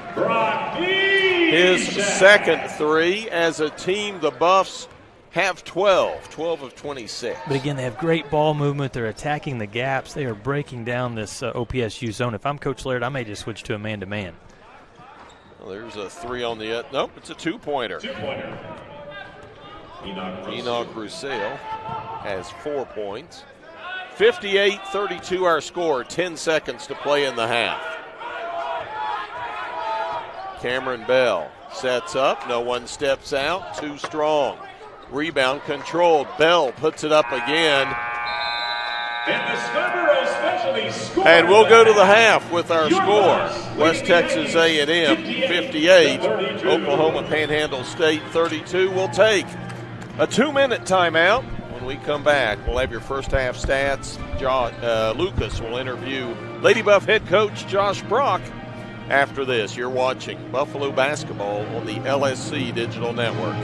His second three. As a team, the Buffs have 12 of 26.
But again, they have great ball movement. They're attacking the gaps. They are breaking down this OPSU zone. If I'm Coach Laird, I may just switch to a man-to-man.
Well, there's a three on the – nope, it's a two-pointer. Enoch Roussel has 4 points. 58-32 our score, 10 seconds to play in the half. Cameron Bell sets up, no one steps out, too strong. Rebound controlled, Bell puts it up again. And we'll go to the half with our score. West Texas A&M 58, Oklahoma Panhandle State 32. We'll take a 2-minute timeout. When we come back, we'll have your first half stats. Lucas will interview Lady Buff head coach Josh Brock. After this, you're watching Buffalo basketball on the LSC Digital Network.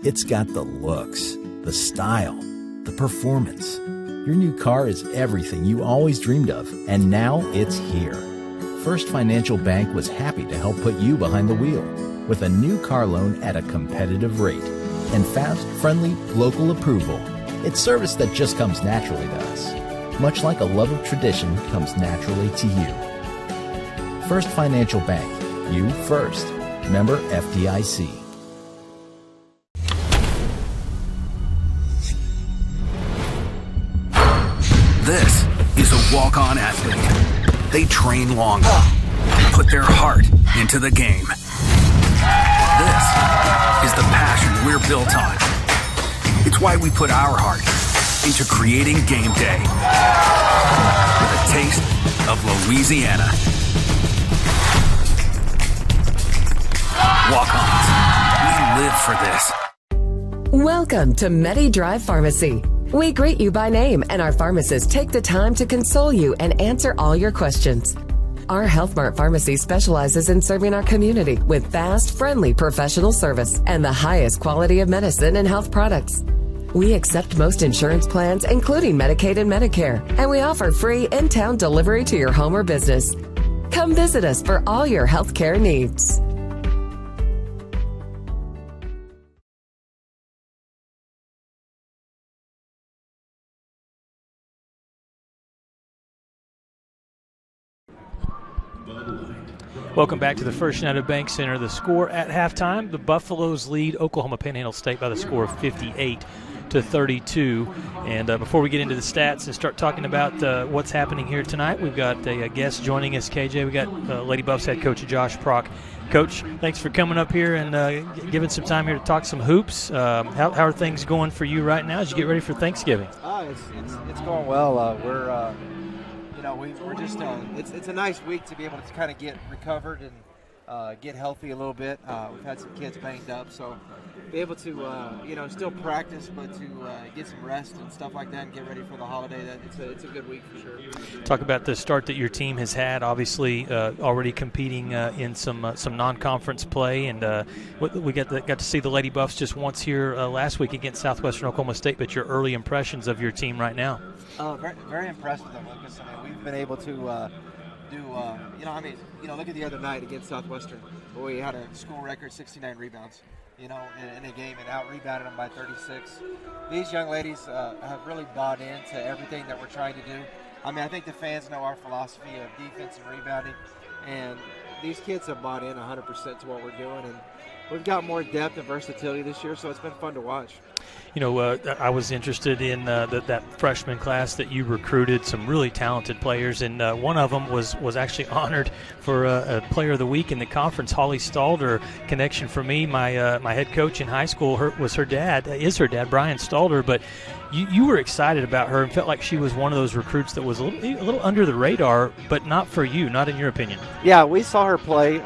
It's got the looks, the style, the performance. Your new car is everything you always dreamed of, and now it's here. First Financial Bank was happy to help put you behind the wheel with a new car loan at a competitive rate and fast, friendly, local approval. It's service that just comes naturally to us, much like a love of tradition comes naturally to you. First Financial Bank, you first. Member FDIC.
This is a walk-on athlete. They train longer, put their heart into the game. This is the passion we're built on. It's why we put our heart into creating game day with a taste of Louisiana. Walk-ons, we live for this.
Welcome to MediDrive Pharmacy. We greet you by name, and our pharmacists take the time to console you and answer all your questions. Our Health Mart Pharmacy specializes in serving our community with fast, friendly professional service and the highest quality of medicine and health products. We accept most insurance plans, including Medicaid and Medicare, and we offer free in-town delivery to your home or business. Come visit us for all your health care needs.
Welcome back to the First United Bank Center. The score at halftime, the Buffaloes lead Oklahoma Panhandle State by the score of 58-32. And before we get into the stats and start talking about what's happening here tonight, we've got a guest joining us, KJ. We got Lady Buffs head coach Josh Prock. Coach, thanks for coming up here and giving some time here to talk some hoops. How are things going for you right now as you get ready for Thanksgiving?
It's going well. We're just it's a nice week to be able to kind of get recovered and get healthy a little bit. We've had some kids banged up, so be able to still practice, but to get some rest and stuff like that and get ready for the holiday. It's a good week for sure.
Talk about the start that your team has had. Obviously, already competing in some non-conference play, and we got to see the Lady Buffs just once here last week against Southwestern Oklahoma State. But your early impressions of your team right now?
Very, very impressed with them, Lucas. We've been able to look at the other night against Southwestern. We had a school record 69 rebounds, in a game and out-rebounded them by 36. These young ladies have really bought into everything that we're trying to do. I think the fans know our philosophy of defense and rebounding, and these kids have bought in 100% to what we're doing, and we've got more depth and versatility this year, so it's been fun to watch.
I was interested in that freshman class that you recruited, some really talented players, and one of them was actually honored for a Player of the Week in the conference. Holly Stalder, connection for me. My head coach in high school is her dad, Brian Stalder, but you were excited about her and felt like she was one of those recruits that was a little under the radar, but not for you, not in your opinion.
Yeah, we saw her play.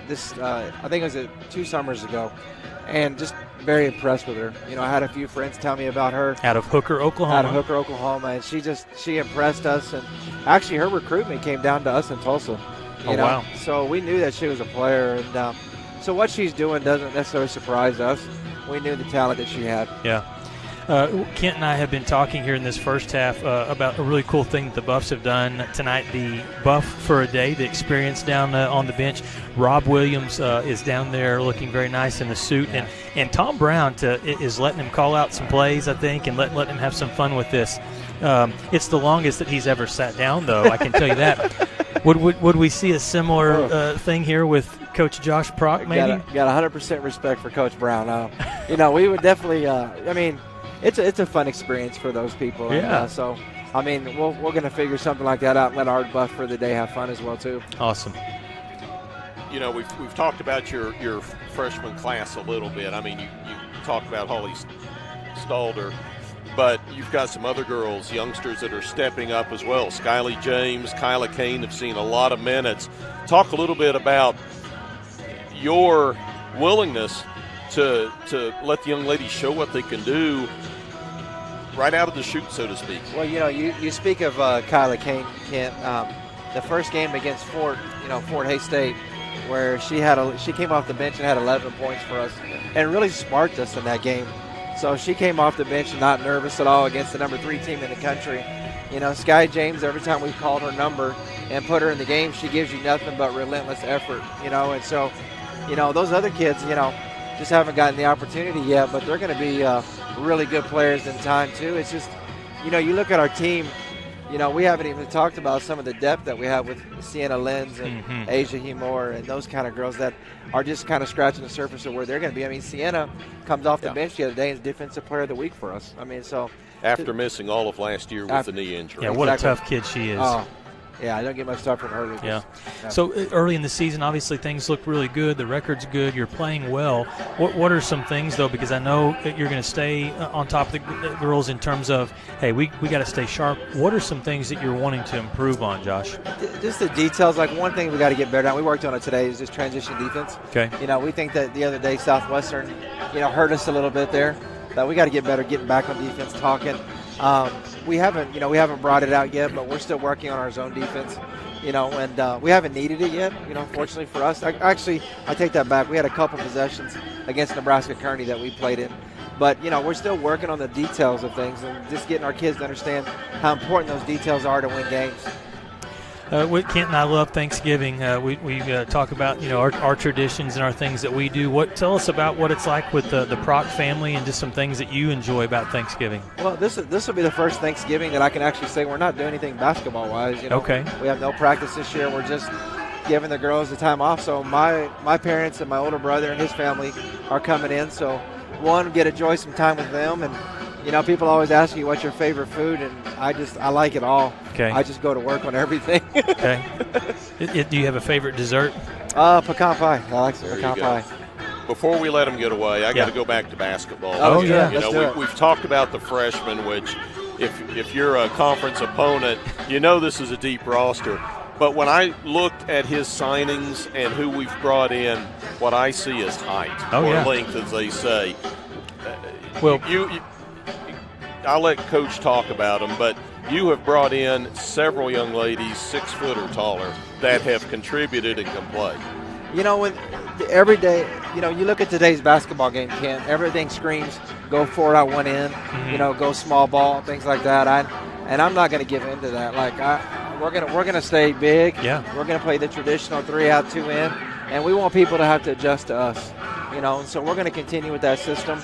This I think it was 2 summers ago. And just very impressed with her. I had a few friends tell me about her.
Out of Hooker, Oklahoma.
And she impressed us. And actually, her recruitment came down to us in Tulsa.
Wow.
So we knew that she was a player. And so what she's doing doesn't necessarily surprise us. We knew the talent that she had.
Yeah. Kent and I have been talking here in this first half about a really cool thing that the Buffs have done tonight, the Buff for a Day, the experience down on the bench. Rob Williams is down there looking very nice in the suit, and Tom Brown is letting him call out some plays, I think, and letting him have some fun with this. It's the longest that he's ever sat down, though, I can tell you that. Would we see a similar thing here with Coach Josh Prock, maybe?
Got 100% respect for Coach Brown. We would definitely it's a fun experience for those people.
Yeah.
And, we're going to figure something like that out and let our Buff for the Day have fun as well, too.
Awesome.
We've talked about your freshman class a little bit. You talk about Holly Stalder, but you've got some other girls, youngsters that are stepping up as well. Skylie James, Kyla Kane have seen a lot of minutes. Talk a little bit about your willingness to let the young ladies show what they can do right out of the chute, so to speak.
Well, you speak of Kyla Kane, Kent. The first game against Fort Hays State, where she came off the bench and had 11 points for us, and really sparked us in that game. So she came off the bench not nervous at all against the number 3 team in the country. You know, Sky James, every time we've called her number and put her in the game, she gives you nothing but relentless effort, you know. And so, you know, those other kids, you know, just haven't gotten the opportunity yet, but they're going to be really good players in time too. It's just, you know, you look at our team, you know, we haven't even talked about some of the depth that we have with Sienna Lenz and Asia Himor and those kind of girls that are just kind of scratching the surface of where they're going to be. I mean, Sienna comes off the bench the other day and is Defensive Player of the Week for us. I mean, so
after missing all of last year with the knee injury.
Yeah, what a tough kid she is.
Yeah, I don't get much stuff from her.
Yeah. So early in the season, obviously things look really good. The record's good. You're playing well. What are some things, though, because I know that you're going to stay on top of the girls in terms of, hey, we got to stay sharp. What are some things that you're wanting to improve on, Josh?
Just the details. Like one thing we got to get better at, we worked on it today, is just transition defense.
Okay.
You know, we think that the other day Southwestern, you know, hurt us a little bit there. That we got to get better getting back on defense, talking. We haven't brought it out yet, but we're still working on our zone defense. You know, and we haven't needed it yet, you know, fortunately for us. I take that back. We had a couple possessions against Nebraska Kearney that we played in. But, you know, we're still working on the details of things and just getting our kids to understand how important those details are to win games.
Kent and I love Thanksgiving. We talk about, you know, our traditions and our things that we do. Tell us about what it's like with the Proc family and just some things that you enjoy about Thanksgiving.
Well, this will be the first Thanksgiving that I can actually say we're not doing anything basketball-wise. You know?
Okay.
We have no practice this year. We're just giving the girls the time off. So my parents and my older brother and his family are coming in. So, one, get to enjoy some time with them. And, you know, people always ask you what's your favorite food, and I like it all.
Okay.
I just go to work on everything.
Okay. Do you have a favorite dessert?
Pecan pie. I like pecan pie.
Before we let them get away, I got to go back to basketball.
Oh, yeah.
You know, we've talked about the freshmen, which if you're a conference opponent, you know this is a deep roster. But when I looked at his signings and who we've brought in, what I see is height or length, as they say.
Well,
I'll let Coach talk about them, but you have brought in several young ladies 6 foot or taller that have contributed and can play.
You know, every day, you know, you look at today's basketball game, Ken, everything screams go 4 out 1 in, you know, go small ball, things like that. And I'm not going to give in to that. Like, we're gonna stay big.
Yeah.
We're going to play the traditional 3 out 2 in, and we want people to have to adjust to us, you know. And so we're going to continue with that system.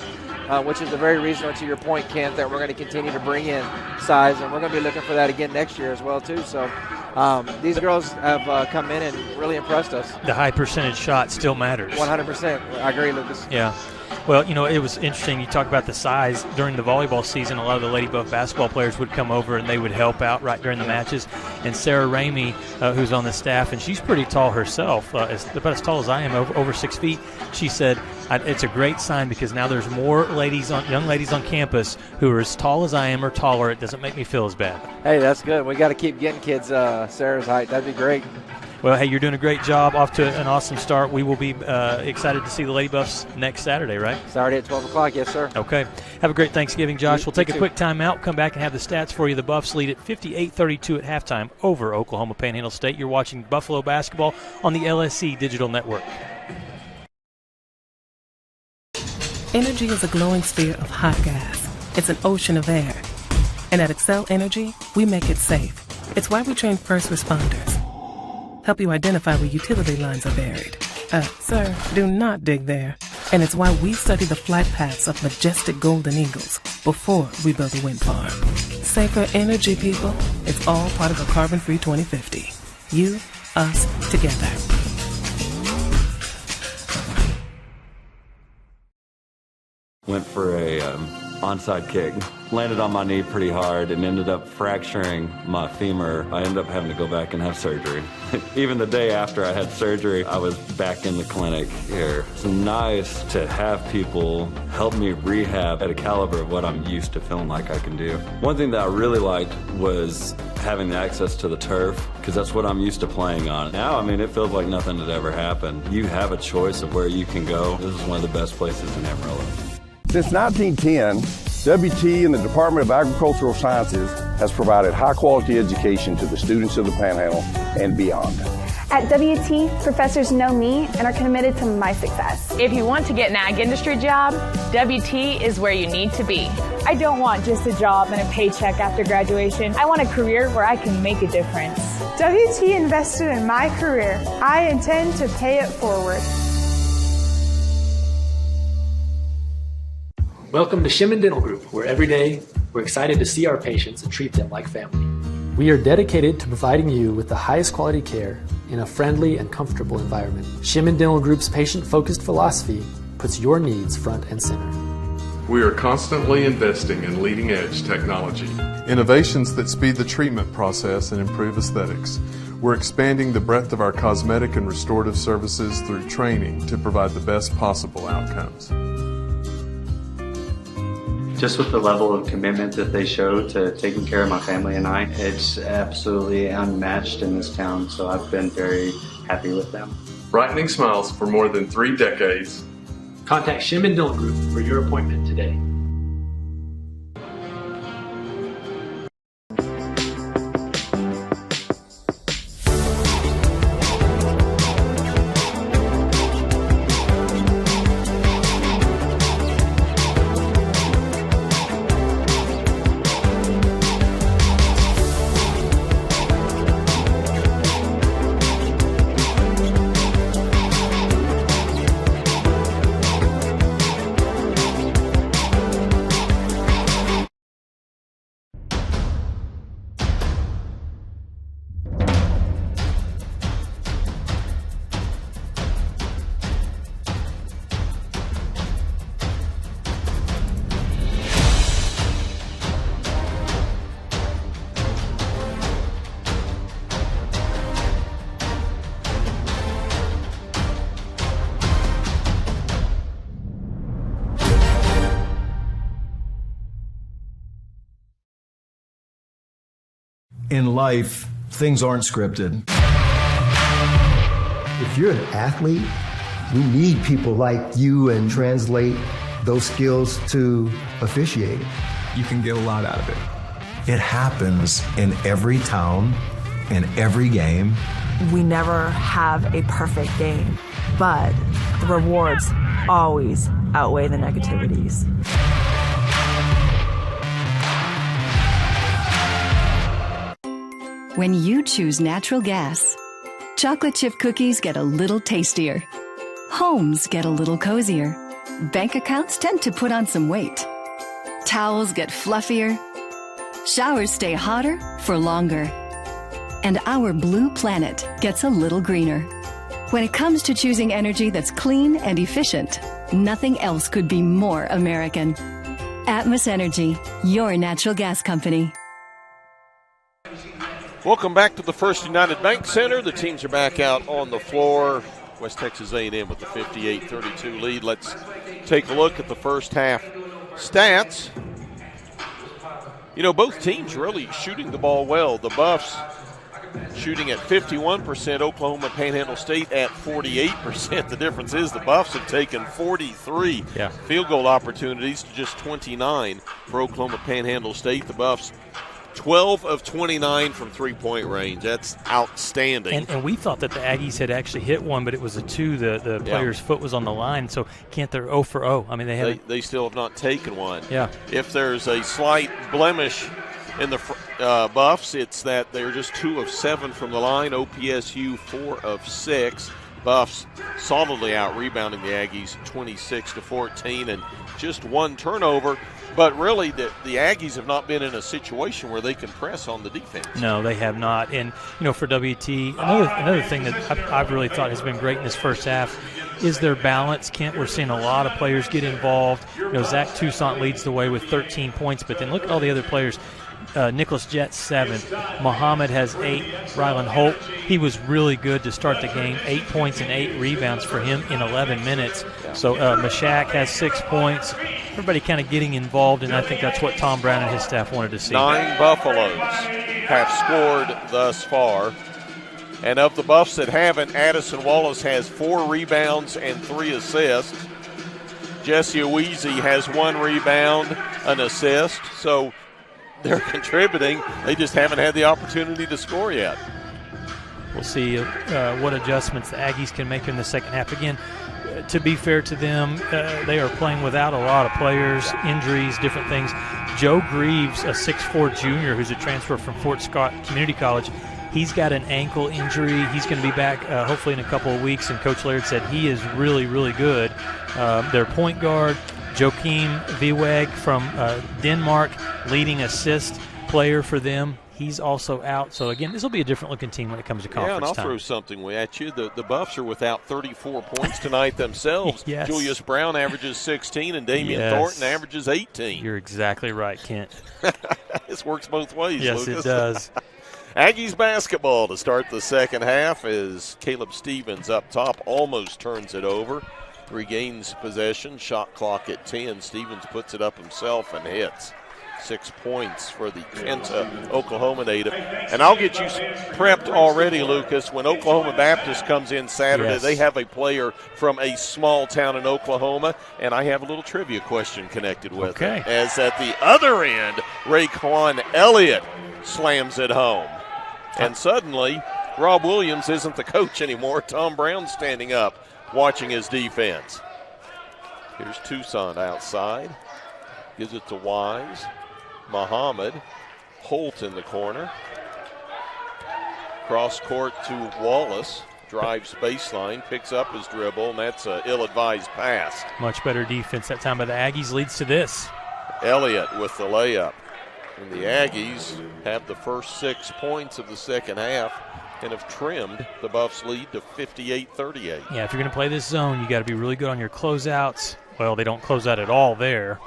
Which is the very reason, to your point, Kent, that we're going to continue to bring in size, and we're going to be looking for that again next year as well, too. So these girls have come in and really impressed us.
The high percentage shot still matters.
100%. I agree, Lucas.
Yeah. Well, you know, it was interesting. You talk about the size. During the volleyball season, a lot of the Lady Buff basketball players would come over and they would help out right during the matches. And Sarah Ramey, who's on the staff, and she's pretty tall herself, about as tall as I am, over 6 feet. She said, it's a great sign because now there's more young ladies on campus who are as tall as I am or taller. It doesn't make me feel as bad.
Hey, that's good. We got to keep getting kids Sarah's height. That'd be great.
Well, hey, you're doing a great job. Off to an awesome start. We will be excited to see the Lady Buffs next Saturday, right?
Saturday at 12 o'clock, yes, sir.
Okay. Have a great Thanksgiving, Josh. We'll take a quick time out, come back and have the stats for you. The Buffs lead at 58-32 at halftime over Oklahoma Panhandle State. You're watching Buffalo basketball on the LSC Digital Network.
Energy is a glowing sphere of hot gas. It's an ocean of air. And at Excel Energy, we make it safe. It's why we train first responders. Help you identify where utility lines are buried. Sir, do not dig there. And it's why we study the flight paths of majestic golden eagles before we build a wind farm. Safer energy, people. It's all part of a carbon-free 2050. You, us, together.
Went for a onside kick. Landed on my knee pretty hard and ended up fracturing my femur. I ended up having to go back and have surgery. Even the day after I had surgery, I was back in the clinic here. It's nice to have people help me rehab at a caliber of what I'm used to feeling like I can do. One thing that I really liked was having the access to the turf, because that's what I'm used to playing on. Now, I mean, it feels like nothing had ever happened. You have a choice of where you can go. This is one of the best places in Amarillo.
Since 1910, WT and the Department of Agricultural Sciences has provided high-quality education to the students of the Panhandle and beyond.
At WT, professors know me and are committed to my success.
If you want to get an ag industry job, WT is where you need to be.
I don't want just a job and a paycheck after graduation. I want a career where I can make a difference.
WT invested in my career. I intend to pay it forward.
Welcome to Shimon Dental Group, where every day we're excited to see our patients and treat them like family. We are dedicated to providing you with the highest quality care in a friendly and comfortable environment. Shimon Dental Group's patient-focused philosophy puts your needs front and center.
We are constantly investing in leading-edge technology, innovations that speed the treatment process and improve aesthetics. We're expanding the breadth of our cosmetic and restorative services through training to provide the best possible outcomes.
Just with the level of commitment that they show to taking care of my family and I, it's absolutely unmatched in this town, so I've been very happy with them.
Brightening smiles for more than 3 decades.
Contact Shimon Dental Group for your appointment today.
In life, things aren't scripted.
If you're an athlete, we need people like you and translate those skills to officiating.
You can get a lot out of it. It happens in every town, in every game.
We never have a perfect game, but the rewards always outweigh the negativities.
When you choose natural gas, chocolate chip cookies get a little tastier. Homes get a little cozier. Bank accounts tend to put on some weight. Towels get fluffier. Showers stay hotter for longer. And our blue planet gets a little greener. When it comes to choosing energy that's clean and efficient, nothing else could be more American. Atmos Energy, your natural gas company.
Welcome back to the First United Bank Center. The teams are back out on the floor. West Texas A&M with the 58-32 lead. Let's take a look at the first half stats. You know, both teams really shooting the ball well. The Buffs shooting at 51%, Oklahoma Panhandle State at 48%. The difference is the Buffs have taken 43 field goal opportunities to just 29 for Oklahoma Panhandle State. The Buffs 12 of 29 from three-point range. That's outstanding.
And we thought that the Aggies had actually hit one, but it was a 2. The player's foot was on the line, so they're 0 for 0. I mean,
they still have not taken one.
Yeah.
If there's a slight blemish in the Buffs, it's that they're just 2 of 7 from the line. OPSU 4 of 6. Buffs solidly out-rebounding the Aggies 26-14 and just 1 turnover. But really, the Aggies have not been in a situation where they can press on the defense.
No, they have not. And, you know, for WT, another thing that I've really thought has been great in this first half is their balance. We're seeing a lot of players get involved. You know, Zach Toussaint leads the way with 13 points, but then look at all the other players. Nicholas Jett, 7. Muhammad has 8. Rylan Holt, he was really good to start the game. 8 points and 8 rebounds for him in 11 minutes. So Mashak has 6 points. Everybody kind of getting involved, and I think that's what Tom Brown and his staff wanted to see.
9 Buffaloes have scored thus far. And of the Buffs that haven't, Addison Wallace has 4 rebounds and 3 assists. Jesse Oweezy has 1 rebound, an assist. So they're contributing. They just haven't had the opportunity to score yet.
We'll see what adjustments the Aggies can make in the second half. Again, to be fair to them, they are playing without a lot of players, injuries, different things. Joe Greaves, a 6'4 junior who's a transfer from Fort Scott Community College, he's got an ankle injury. He's going to be back hopefully in a couple of weeks, and Coach Laird said he is really, really good. Their point guard, Joachim Vieweg from Denmark, leading assist player for them. He's also out. So, again, this will be a different-looking team when it comes to conference
time. Yeah, and I'll
time.
throw something at you. The Buffs are without 34 points tonight themselves.
Yes.
Julius Brown averages 16, and Damian Thornton averages 18.
You're exactly right, Kent.
This works both ways,
yes,
Lucas.
It does.
Aggies basketball to start the second half as Caleb Stevens up top almost turns it over. Regains possession, shot clock at 10. Stevens puts it up himself and hits. 6 points for the Kenta, Oklahoma native. And I'll get you prepped already, Lucas. When Oklahoma Baptist comes in Saturday, they have a player from a small town in Oklahoma, and I have a little trivia question connected with it. As at the other end, Raekwon Elliott slams it home. And suddenly, Rob Williams isn't the coach anymore. Tom Brown standing up, watching his defense. Here's Toussaint outside. Gives it to Wise. Muhammad. Holt in the corner. Cross court to Wallace. Drives baseline, picks up his dribble, and that's an ill-advised pass.
Much better defense that time by the Aggies leads to this.
Elliott with the layup. And the Aggies have the first 6 points of the second half and have trimmed the Buffs' lead to 58-38.
Yeah, if you're going to play this zone, you got to be really good on your closeouts. Well, they don't close out at all there.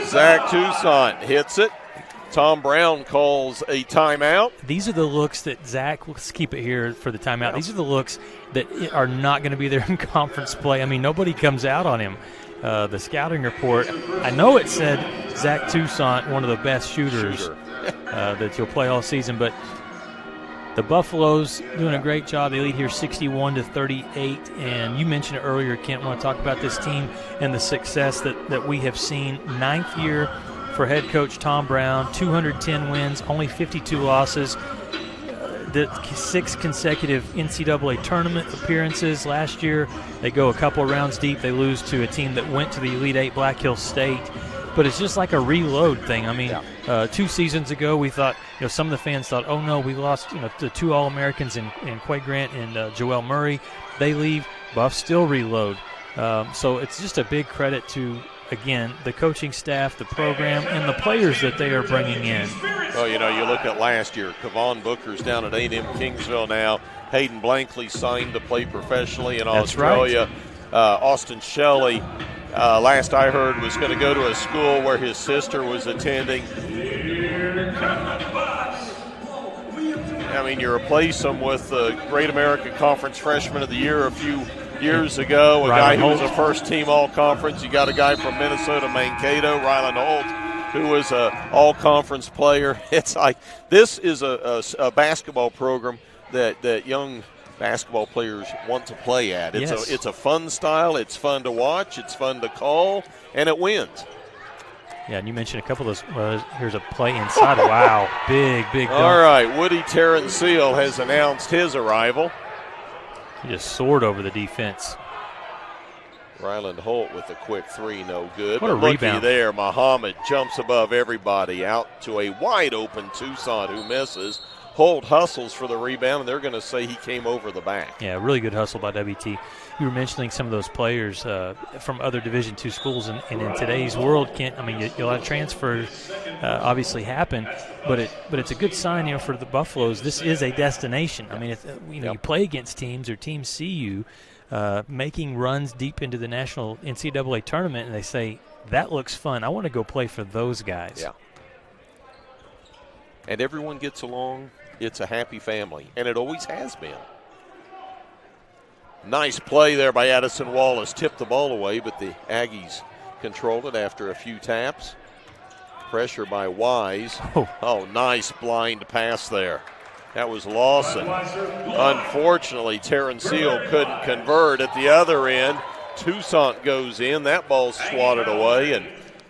Zach Toussaint hits it. Tom Brown calls a timeout.
These are the looks that Zach, let's keep it here for the timeout. These are the looks that are not going to be there in conference play. I mean, nobody comes out on him. The scouting report, I know it said Zach Toussaint, one of the best shooters that you'll play all season, but the Buffaloes doing a great job. They lead here 61-38, and you mentioned it earlier, Kent. I want to talk about this team and the success that we have seen. 9th year for head coach Tom Brown, 210 wins, only 52 losses. The 6 consecutive NCAA tournament appearances. Last year, they go a couple of rounds deep. They lose to a team that went to the Elite Eight, Black Hills State. But it's just like a reload thing. I mean, 2 seasons ago, we thought, some of the fans thought, oh, no, we lost, the 2 All-Americans in Quay Grant and Joel Murray. They leave. Buffs still reload. So it's just a big credit to, again, the coaching staff, the program, and the players that they are bringing in.
Well, you look at last year. Kevon Booker's down at A&M Kingsville now. Hayden Blankley signed to play professionally in Australia.
Right.
Austin Shelley, last I heard, was going to go to a school where his sister was attending. I mean, you replace him with the Great American Conference Freshman of the Year a few years ago, a guy who was a first-team all-conference. You got a guy from Minnesota, Mankato, Ryland Holt, who was an all-conference player. It's like this is a basketball program that young basketball players want to play at. It's a fun style. It's fun to watch. It's fun to call, and it wins.
Yeah, and you mentioned a couple of those. Here's a play inside. Wow, big dunk.
All right, Woody Terrencille has announced his arrival.
He just soared over the defense.
Ryland Holt with a quick 3, no good.
What a rebound.
Looky there, Muhammad jumps above everybody out to a wide-open Toussaint who misses. Holt hustles for the rebound, and they're going to say he came over the back.
Yeah, really good hustle by WT. You were mentioning some of those players from other Division II schools, and in today's world, a lot of transfers obviously happen, but it's a good sign, for the Buffaloes. This is a destination. I mean, you play against teams, or teams see you making runs deep into the national NCAA tournament, and they say, that looks fun. I want to go play for those guys.
Yeah. And everyone gets along. It's a happy family, and it always has been. Nice play there by Addison Wallace. Tipped the ball away, but the Aggies controlled it after a few taps. Pressure by Wise. Oh, nice blind pass there. That was Lawson. Unfortunately, Terrencille couldn't convert at the other end. Toussaint goes in. That ball's swatted away, and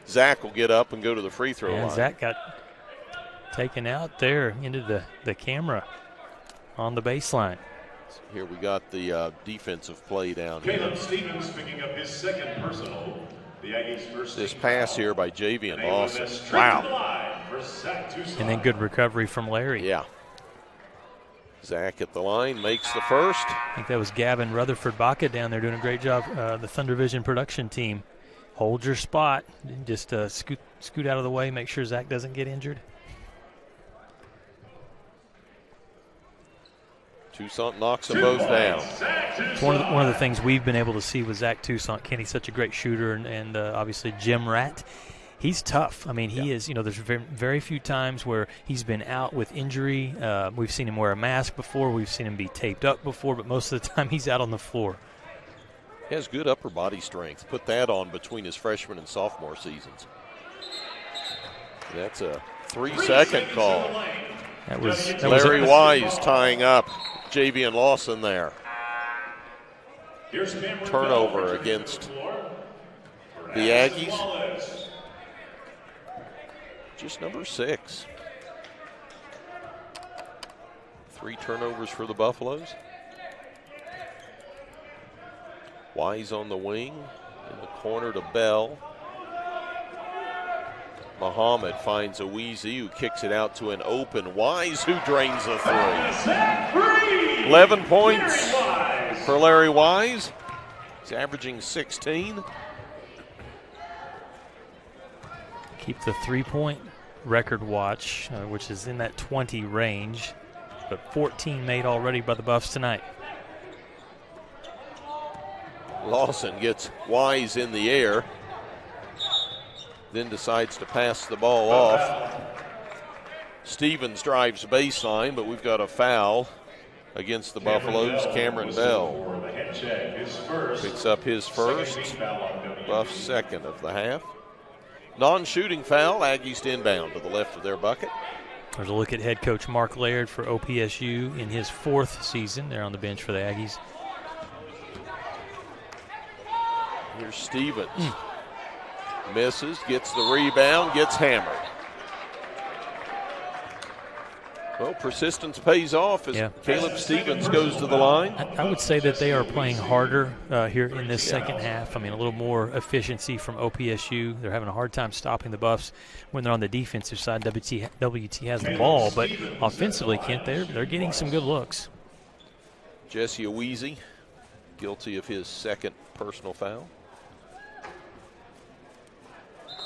Zach will get up and go to the free throw line.
Zach got Taken out there into the camera on the baseline.
So here we got the defensive play down here.
Caleb Stevens picking up his second personal. The Aggies first.
This pass here by Javian Lawson. Wow.
And then good recovery from Larry.
Yeah. Zach at the line makes the first.
I think that was Gavin Rutherford-Baca down there doing a great job. The Thunder Vision production team. Hold your spot. Just scoot out of the way. Make sure Zach doesn't get injured.
Toussaint knocks them both down.
It's one of the things we've been able to see with Zach Toussaint. Kenny's such a great shooter, and obviously Jim Rat. He's tough. I mean, he is, there's very few times where he's been out with injury. We've seen him wear a mask before. We've seen him be taped up before, but most of the time he's out on the floor.
He has good upper body strength. Put that on between his freshman and sophomore seasons. That's a 3-second call.
That was
Larry Wise tying up Javian Lawson there. Turnover against the Aggies. Just number 6. 3 turnovers for the Buffaloes. Wise on the wing, in the corner to Bell. Muhammad finds Aweezy, who kicks it out to an open Wise, who drains the 3. 11 points for Larry Wise. He's averaging 16.
Keep the 3-point record watch, which is in that 20 range, but 14 made already by the Buffs tonight.
Lawson gets Wise in the air, then decides to pass the ball off. Stevens drives baseline, but we've got a foul against the Buffaloes. Cameron Bell picks up his first, Buff's second of the half. Non-shooting foul, Aggies to inbound to the left of their bucket.
There's a look at head coach Mark Laird for OPSU in his 4th season. They're on the bench for the Aggies.
Here's Stevens. Misses, gets the rebound, gets hammered. Well, persistence pays off as Caleb Stevens goes to the line.
I would say that they are playing harder here in this second half. I mean, a little more efficiency from OPSU. They're having a hard time stopping the Buffs when they're on the defensive side. WT has the ball, but offensively, Kent, they're getting some good looks.
Jesse Aweezy, guilty of his second personal foul.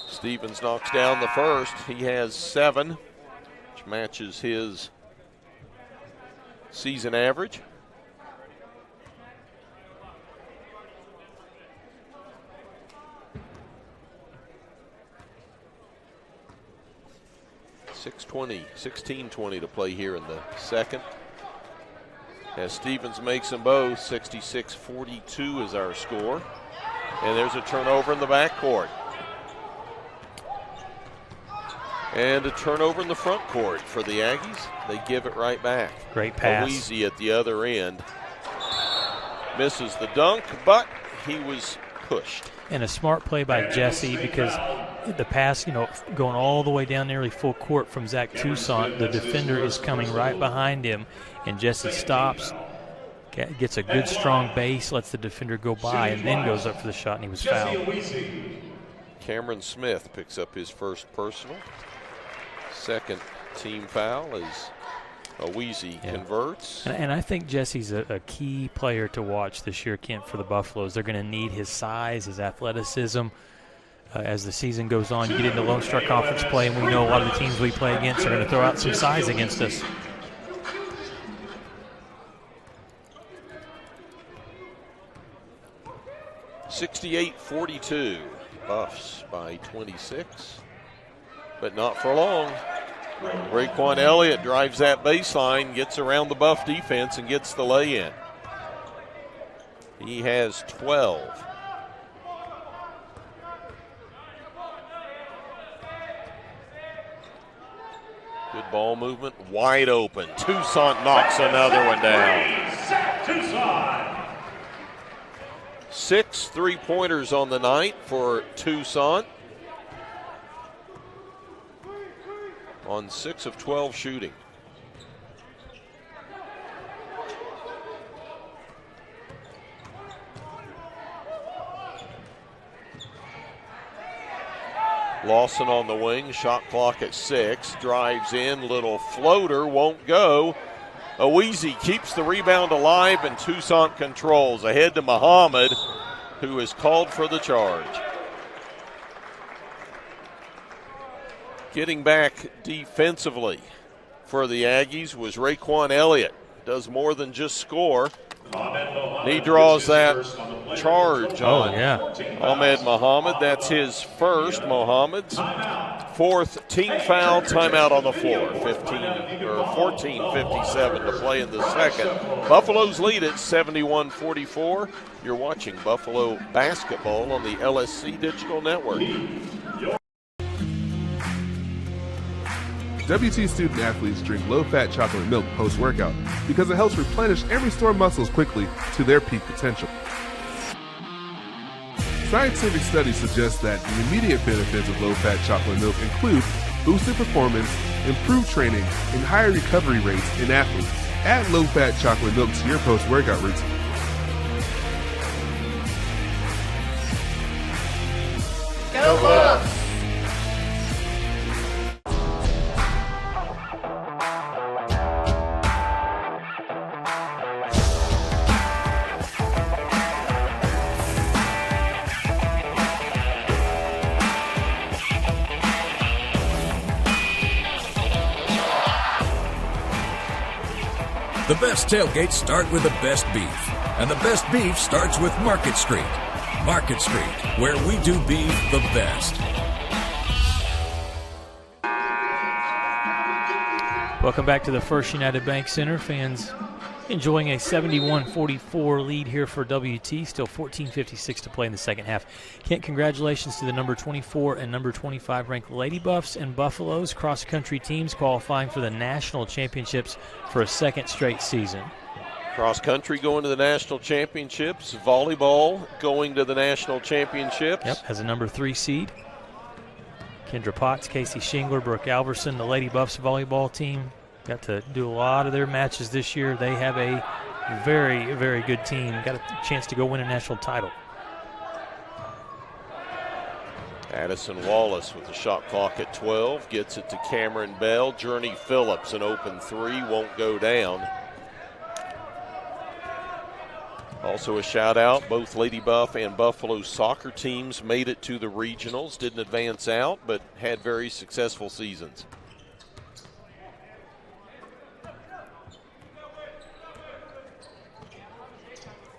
Stevens knocks down the first. He has 7, which matches his season average. $16:20 to play here in the second. As Stevens makes them both, 66-42 is our score. And there's a turnover in the backcourt. And a turnover in the front court for the Aggies. They give it right back.
Great pass.
Aweezy at the other end. Misses the dunk, but he was pushed.
And a smart play by Jesse, because the pass, going all the way down nearly full court from Zach Toussaint, the defender is coming right behind him, and Jesse stops, gets a good strong base, lets the defender go by, and then goes up for the shot, and he was fouled.
Cameron Smith picks up his first personal. Second team foul as Aweezy converts.
And I think Jesse's a key player to watch this year, Kent, for the Buffaloes. They're going to need his size, his athleticism. As the season goes on, you get into Lone Star Conference play, and we know a lot of the teams we play against are going to throw out some size against us.
$68-42, Buffs by 26. But not for long. Raekwon Elliott drives that baseline, gets around the Buff defense, and gets the lay-in. He has 12. Good ball movement, wide open. Toussaint knocks another one down. 6 3-pointers on the night for Toussaint. on 6 of 12 shooting. Lawson on the wing, shot clock at 6, drives in, little floater, won't go. Aweezy keeps the rebound alive, and Toussaint controls. Ahead to Muhammad, who is called for the charge. Getting back defensively for the Aggies was Raekwon Elliott. Does more than just score. He draws that charge on Ahmed Muhammad. That's his first, Muhammad's fourth team foul. Timeout on the floor. 14:57 to play in the second. Buffaloes lead at 71-44. You're watching Buffalo basketball on the LSC Digital Network.
WT student athletes drink low-fat chocolate milk post-workout because it helps replenish and restore muscles quickly to their peak potential. Scientific studies suggest that the immediate benefits of low-fat chocolate milk include boosted performance, improved training, and higher recovery rates in athletes. Add low-fat chocolate milk to your post-workout routine.
Go Buffs!
The best tailgates start with the best beef, and the best beef starts with Market Street. Market Street, where we do beef the best.
Welcome back to the First United Bank Center. Fans enjoying a 71-44 lead here for WT. Still 14:56 to play in the second half. Kent, congratulations to the number 24 and number 25 ranked Lady Buffs and Buffaloes cross-country teams qualifying for the national championships for a second straight season.
Cross-country going to the national championships. Volleyball going to the national championships.
Yep, as a number 3 seed. Kendra Potts, Casey Shingler, Brooke Alverson, the Lady Buffs volleyball team. Got to do a lot of their matches this year. They have a very, very good team. Got a chance to go win a national title.
Addison Wallace with the shot clock at 12. Gets it to Cameron Bell. Journey Phillips, an open 3, won't go down. Also a shout out, both Lady Buff and Buffalo soccer teams made it to the regionals. Didn't advance out, but had very successful seasons.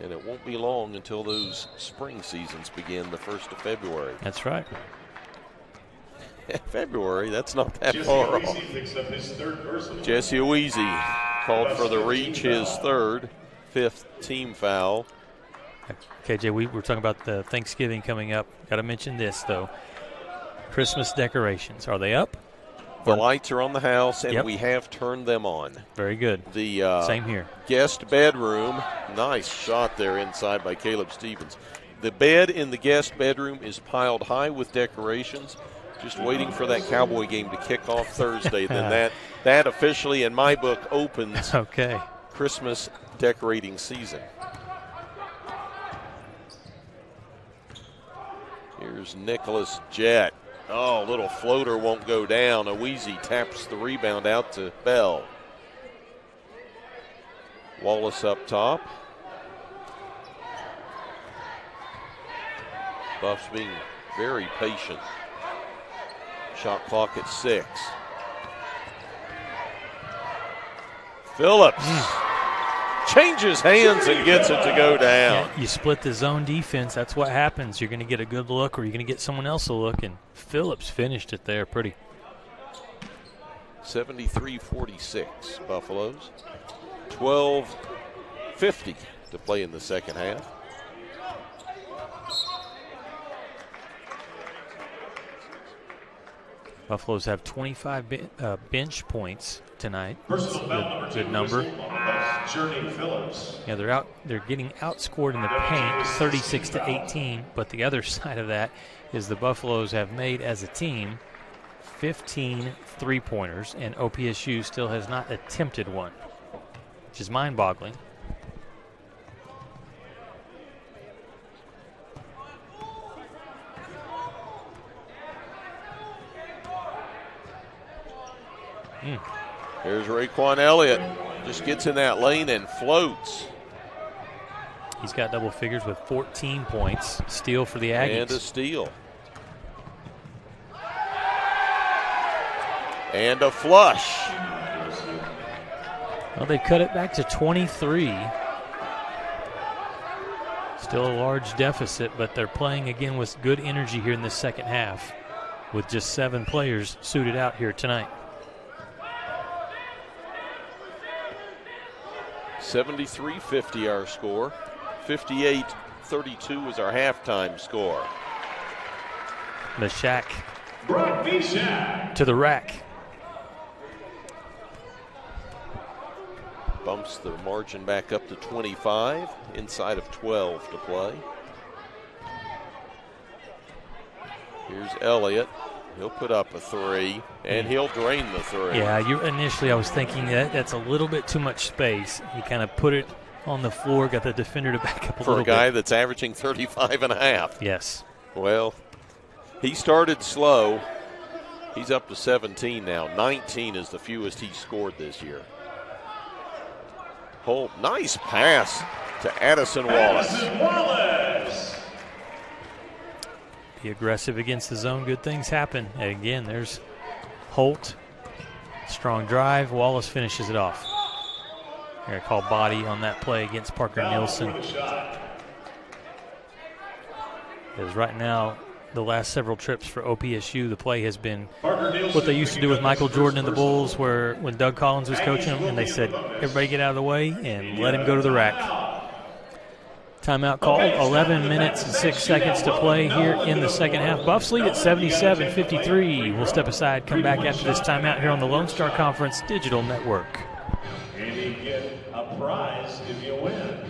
And it won't be long until those spring seasons begin, the 1st of February.
That's right.
February, that's not that far off. Jesse Aweezy called for the reach, his third, 5th team foul.
KJ, we were talking about the Thanksgiving coming up. Got to mention this, though. Christmas decorations, are they up?
The lights are on the house, and we have turned them on.
Very good.
The
same here.
Guest bedroom, nice shot there inside by Caleb Stevens. The bed in the guest bedroom is piled high with decorations, just waiting for that Cowboy game to kick off Thursday. Then that officially, in my book, opens Christmas decorating season. Here's Nicholas Jett. Oh, little floater won't go down. Aweezy taps the rebound out to Bell. Wallace up top. Buffs being very patient. Shot clock at 6. Phillips changes hands and gets it to go down.
Yeah, you split the zone defense. That's what happens. You're going to get a good look, or you're going to get someone else a look, and Phillips finished it there pretty.
73-46 Buffaloes. 12:50 to play in the second half.
Buffaloes have 25 bench points tonight. Good number. Yeah, they're getting outscored in the paint, 36-18. But the other side of that is the Buffaloes have made as a team 15 three-pointers, and OPSU still has not attempted one, which is mind-boggling.
Here's Raekwon Elliott. Just gets in that lane and floats.
He's got double figures with 14 points. Steal for the Aggies.
And a steal. And a flush.
Well, they cut it back to 23. Still a large deficit, but they're playing again with good energy here in the second half with just 7 players suited out here tonight.
73-50 our score. 58-32 is our halftime score.
Mashak to the rack.
Bumps the margin back up to 25, inside of 12 to play. Here's Elliott. He'll put up a 3, and he'll drain the 3.
Yeah, initially I was thinking that's a little bit too much space. He kind of put it on the floor, got the defender to back up a little bit.
For a guy that's averaging 35.5.
Yes.
Well, he started slow. He's up to 17 now. 19 is the fewest he's scored this year. Holt, nice pass to Addison Wallace.
Be aggressive against the zone. Good things happen. And again, there's Holt. Strong drive. Wallace finishes it off. They're going to call body on that play against Parker Nielsen. Because right now, the last several trips for OPSU, the play has been what they used to do with Michael Jordan and the Bulls, where when Doug Collins was coaching them, and they said, everybody get out of the way and let him go to the rack. Timeout called. 11 minutes and 6 seconds to play here in the second half. Buffs lead at 77-53. We'll step aside, come back after this timeout here on the Lone Star Conference Digital Network.
And you get a prize if you win.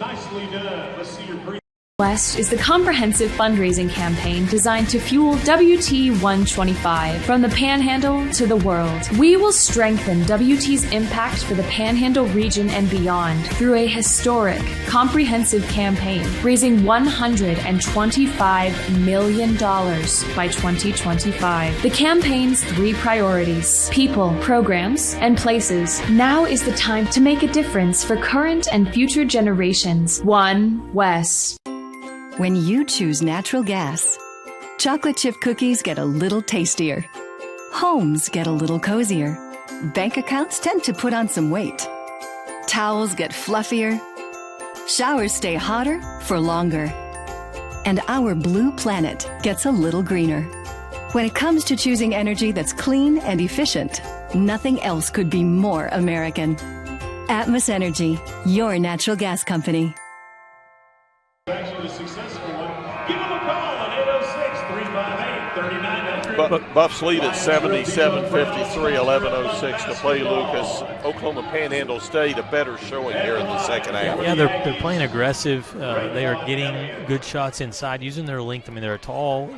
Nicely done. Let's see your brief.
West is the comprehensive fundraising campaign designed to fuel WT 125 from the Panhandle to the world. We will strengthen WT's impact for the Panhandle region and beyond through a historic, comprehensive campaign, raising $125 million by 2025. The campaign's 3 priorities: people, programs, and places. Now is the time to make a difference for current and future generations. One West.
When you choose natural gas, chocolate chip cookies get a little tastier. Homes get a little cozier. Bank accounts tend to put on some weight. Towels get fluffier. Showers stay hotter for longer. And our blue planet gets a little greener. When it comes to choosing energy that's clean and efficient, nothing else could be more American. Atmos Energy, your natural gas company.
Buffs lead at 77-53, 11:06 to play, Lucas. Oklahoma Panhandle State, a better showing here in the second half.
Yeah, they're playing aggressive. They are getting good shots inside, using their length. I mean, they're a tall,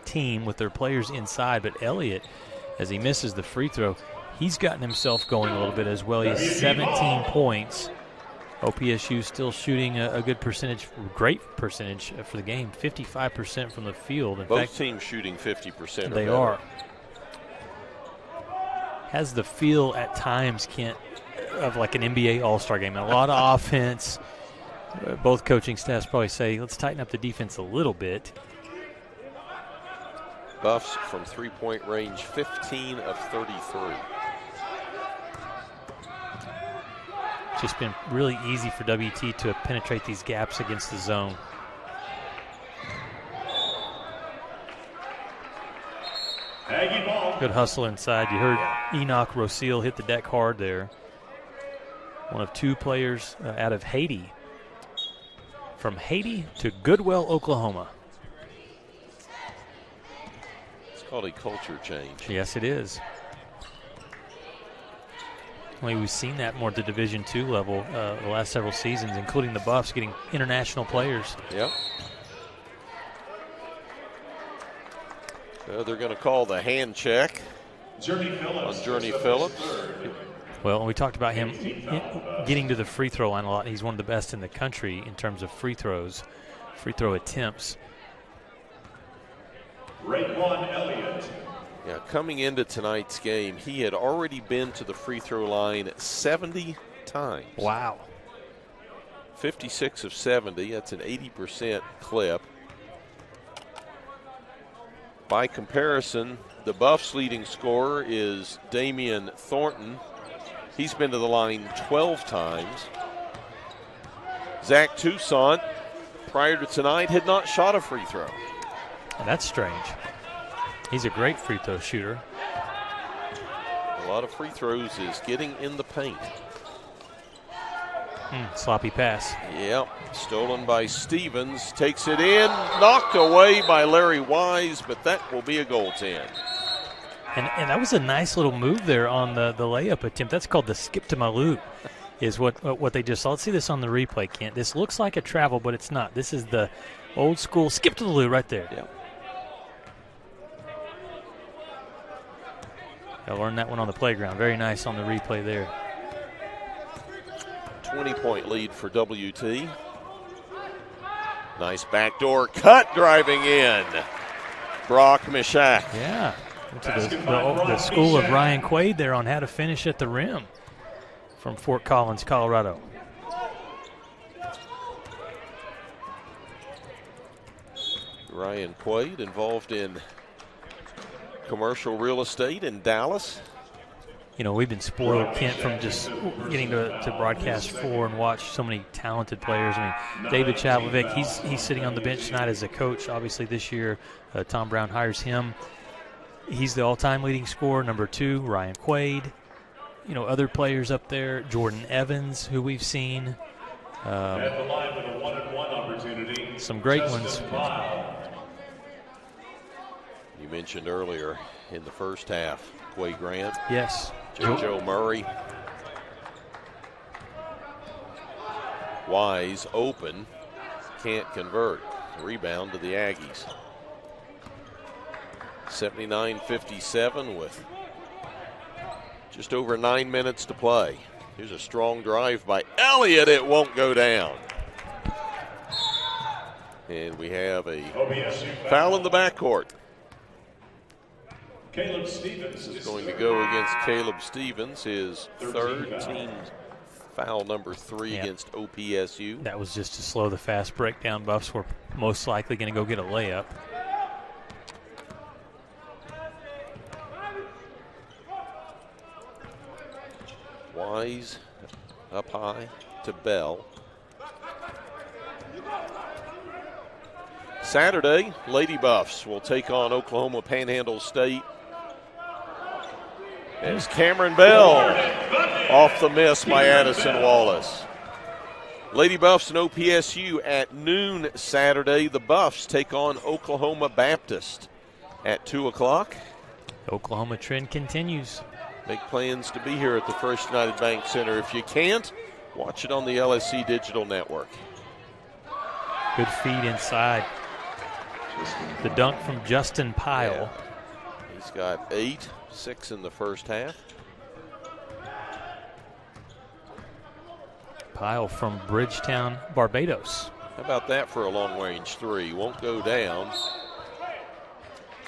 team with their players inside, but Elliott, as he misses the free throw, he's gotten himself going a little bit as well. He has 17 points. OPSU still shooting a good percentage, great percentage for the game, 55% from the field. In
Both
fact,
teams shooting 50%.
They are. Has the feel at times of like an NBA All-Star game. A lot of offense. Both coaching staffs probably say, let's tighten up the defense a little bit.
Buffs from three-point range, 15 of 33.
It's just been really easy for WT to penetrate these gaps against the zone. Good hustle inside. You heard Enoch Rosil hit the deck hard there. One of 2 players out of Haiti. From Haiti to Goodwell, Oklahoma.
It's called a culture change.
Yes, it is. Well, we've seen that more at the Division II level the last several seasons, including the Buffs getting international players.
Yep. They're going to call the hand check on Journey Phillips.
Well, we talked about him getting to the free throw line a lot. He's one of the best in the country in terms of free throw attempts.
Raekwon Elliott.
Yeah, coming into tonight's game, he had already been to the free throw line 70 times.
Wow.
56 of 70. That's an 80% clip. By comparison, the Buffs' leading scorer is Damian Thornton. He's been to the line 12 times. Zach Toussaint, prior to tonight, had not shot a free throw.
And that's strange. He's a great free throw shooter.
A lot of free throws is getting in the paint.
Sloppy pass.
Yep, stolen by Stevens. Takes it in, knocked away by Larry Wise, but that will be a goaltend.
And that was a nice little move there on the layup attempt. That's called the skip to my loop, is what they just saw. Let's see this on the replay, Kent. This looks like a travel, but it's not. This is the old school skip to the loop right there.
Yep.
I learned that one on the playground. Very nice on the replay there.
20-point lead for WT. Nice backdoor cut driving in. Brock Mishak.
Yeah. Went to the school of Ryan Quaid there on how to finish at the rim from Fort Collins, Colorado.
Ryan Quaid involved in commercial real estate in Dallas.
You know, we've been spoiled, Kent, from just getting to broadcast 4 and watch so many talented players. I mean, David Chavlovic, he's sitting on the bench tonight as a coach. Obviously this year, Tom Brown hires him. He's the all-time leading scorer. Number 2, Ryan Quaid. You know, other players up there, Jordan Evans, who we've seen.
At the line with a 1-and-1 opportunity.
Some great ones.
You mentioned earlier in the first half, Quay Grant.
Yes.
Joe Murray. Wise open, can't convert. Rebound to the Aggies. 79-57 with just over 9 minutes to play. Here's a strong drive by Elliott. It won't go down. And we have a foul in the backcourt.
Caleb Stevens
is going to go against Caleb Stevens, his third team foul number 3 against OPSU.
That was just to slow the fast breakdown. Buffs were most likely going to go get a layup.
Wise up high to Bell. Saturday, Lady Buffs will take on Oklahoma Panhandle State. As Cameron Bell off the miss by Addison Wallace. Lady Buffs and OPSU at noon Saturday. The Buffs take on Oklahoma Baptist at 2 o'clock.
Oklahoma trend continues.
Make plans to be here at the First United Bank Center. If you can't, watch it on the LSC Digital Network.
Good feed inside. The dunk from Justin Pyle.
Yeah. He's got 8, 6 in the first half.
Pyle from Bridgetown, Barbados.
How about that for a long-range 3? Won't go down.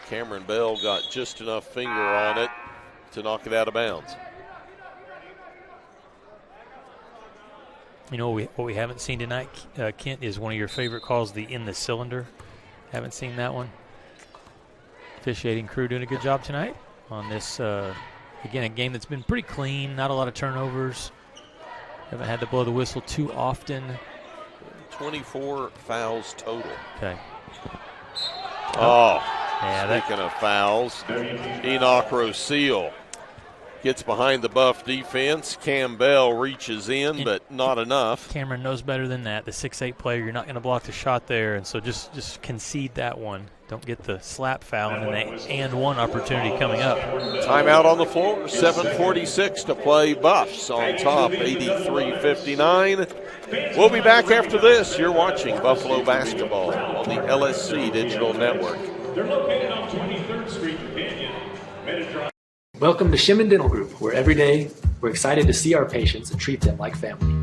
Cameron Bell got just enough finger on it to knock it out of bounds.
You know what we haven't seen tonight, Kent, is one of your favorite calls, the in the cylinder. Haven't seen that one. Officiating crew doing a good job tonight on this, again, a game that's been pretty clean, not a lot of turnovers. Haven't had to blow the whistle too often.
24 fouls total.
Okay.
Oh,
yeah,
speaking of fouls, Enoch Roseal gets behind the Buff defense. Cam Bell reaches in, but not enough.
Cameron knows better than that. The 6'8" player, you're not going to block the shot there, and so just concede that one. Don't get the slap foul and an and one opportunity coming up.
Timeout on the floor, 7:46 to play. Buffs on top, 83-59. We'll be back after this. You're watching Buffalo basketball on the LSC Digital Network.
They're located on 23rd Street in Canyon.
Welcome to Shimon Dental Group, where every day we're excited to see our patients and treat them like family.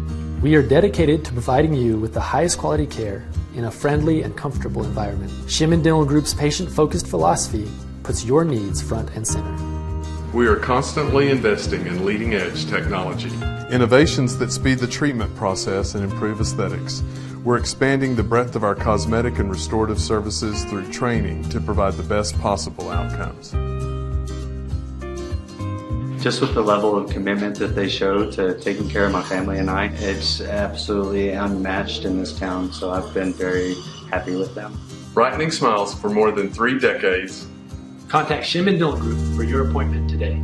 We are dedicated to providing you with the highest quality care in a friendly and comfortable environment. Shimon Dental Group's patient-focused philosophy puts your needs front and center.
We are constantly investing in leading-edge technology, innovations that speed the treatment process and improve aesthetics. We're expanding the breadth of our cosmetic and restorative services through training to provide the best possible outcomes.
Just with the level of commitment that they show to taking care of my family and I, it's absolutely unmatched in this town, so I've been very happy with them.
Brightening smiles for more than 3 decades.
Contact Shimon Dental Group for your appointment today.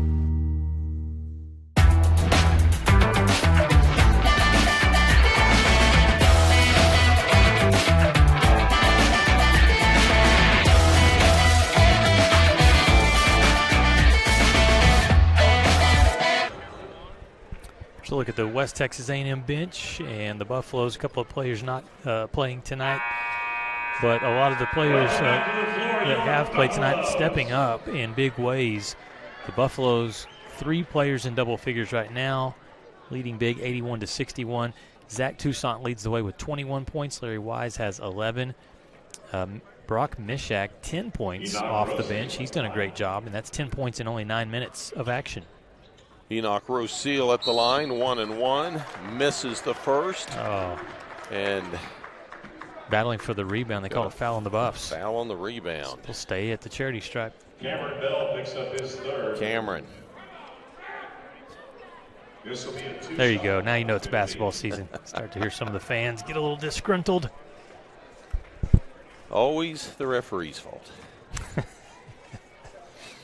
So look at the West Texas A&M bench and the Buffaloes. A couple of players not playing tonight, but a lot of the players that have played tonight stepping up in big ways. The Buffaloes, 3 players in double figures right now, leading big 81-61. Zach Toussaint leads the way with 21 points. Larry Wise has 11. Brock Mishak, 10 points off the bench. He's done a great job, and that's 10 points in only 9 minutes of action.
Enoch Roseal at the line, 1-1, misses the first.
Oh.
And
battling for the rebound. They call it foul on the Buffs.
Foul on the rebound.
They'll stay at the charity stripe.
Cameron Bell picks up his third.
Cameron.
This will be a 2
There you go. Now you know it's basketball season. Start to hear some of the fans get a little disgruntled.
Always the referee's fault.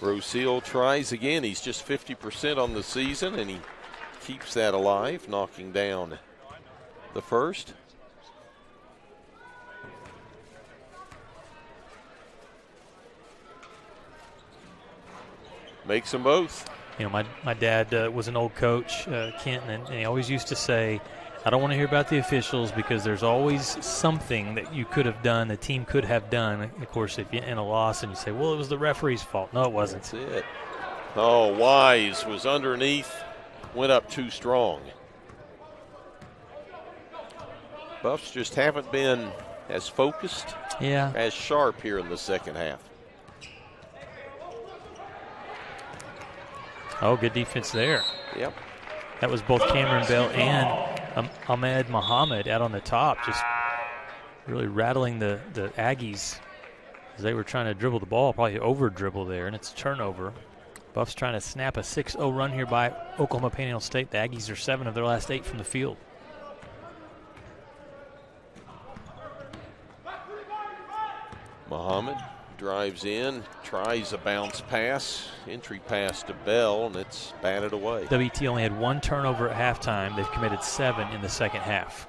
Roseal tries again. He's just 50% on the season, and he keeps that alive, knocking down the first. Makes them both.
You know, my dad was an old coach, Kenton, and he always used to say, I don't want to hear about the officials because there's always something that you could have done, the team could have done. Of course, if you're in a loss and you say, well, it was the referee's fault. No, it wasn't.
That's it. Oh, Wise was underneath, went up too strong. Buffs just haven't been as focused, as sharp here in the second half.
Oh, good defense there.
Yep.
That was both Cameron Bell and Ahmed Muhammad out on the top, just really rattling the Aggies as they were trying to dribble the ball, probably over-dribble there, and it's a turnover. Buffs trying to snap a 6-0 run here by Oklahoma Panhandle State. The Aggies are 7 of their last 8 from the field.
Muhammad drives in, tries a bounce pass, entry pass to Bell, and it's batted away.
WT only had 1 turnover at halftime. They've committed 7 in the second half.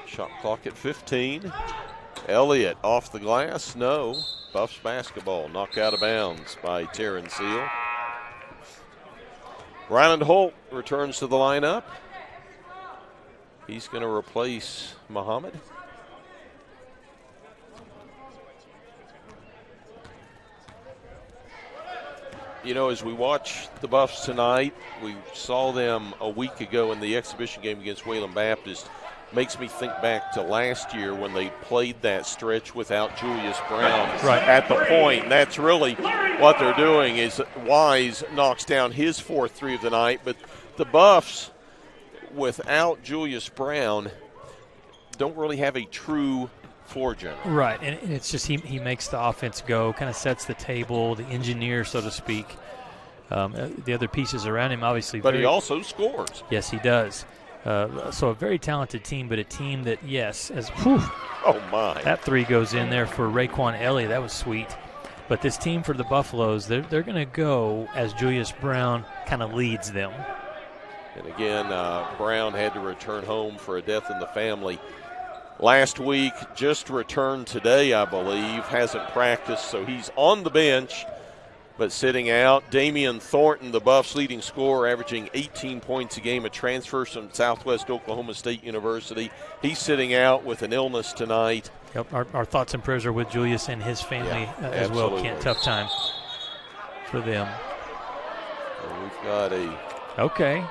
Shot clock at 15. Elliott off the glass, no. Buffs basketball, knocked out of bounds by Terran Seal. Ryland Holt returns to the lineup. He's going to replace Muhammad. You know, as we watch the Buffs tonight, we saw them a week ago in the exhibition game against Wayland Baptist. Makes me think back to last year when they played that stretch without Julius Brown at the point. And that's really what they're doing is Wise knocks down his 4th 3 of the night, but the Buffs, without Julius Brown, don't really have a true floor general.
Right, and it's just he makes the offense go, kind of sets the table, the engineer, so to speak. The other pieces around him, obviously.
But he also scores.
Yes, he does. So a very talented team, but a team that,
oh my,
that 3 goes in there for Raekwon Elliott. That was sweet. But this team for the Buffaloes, they're going to go as Julius Brown kind of leads them.
And again, Brown had to return home for a death in the family last week. Just returned today, I believe. Hasn't practiced, so he's on the bench. But sitting out, Damian Thornton, the Buffs' leading scorer, averaging 18 points a game, a transfer from Southwest Oklahoma State University. He's sitting out with an illness tonight.
Yep, our thoughts and prayers are with Julius and his family as well. Tough time for them.
And we've got a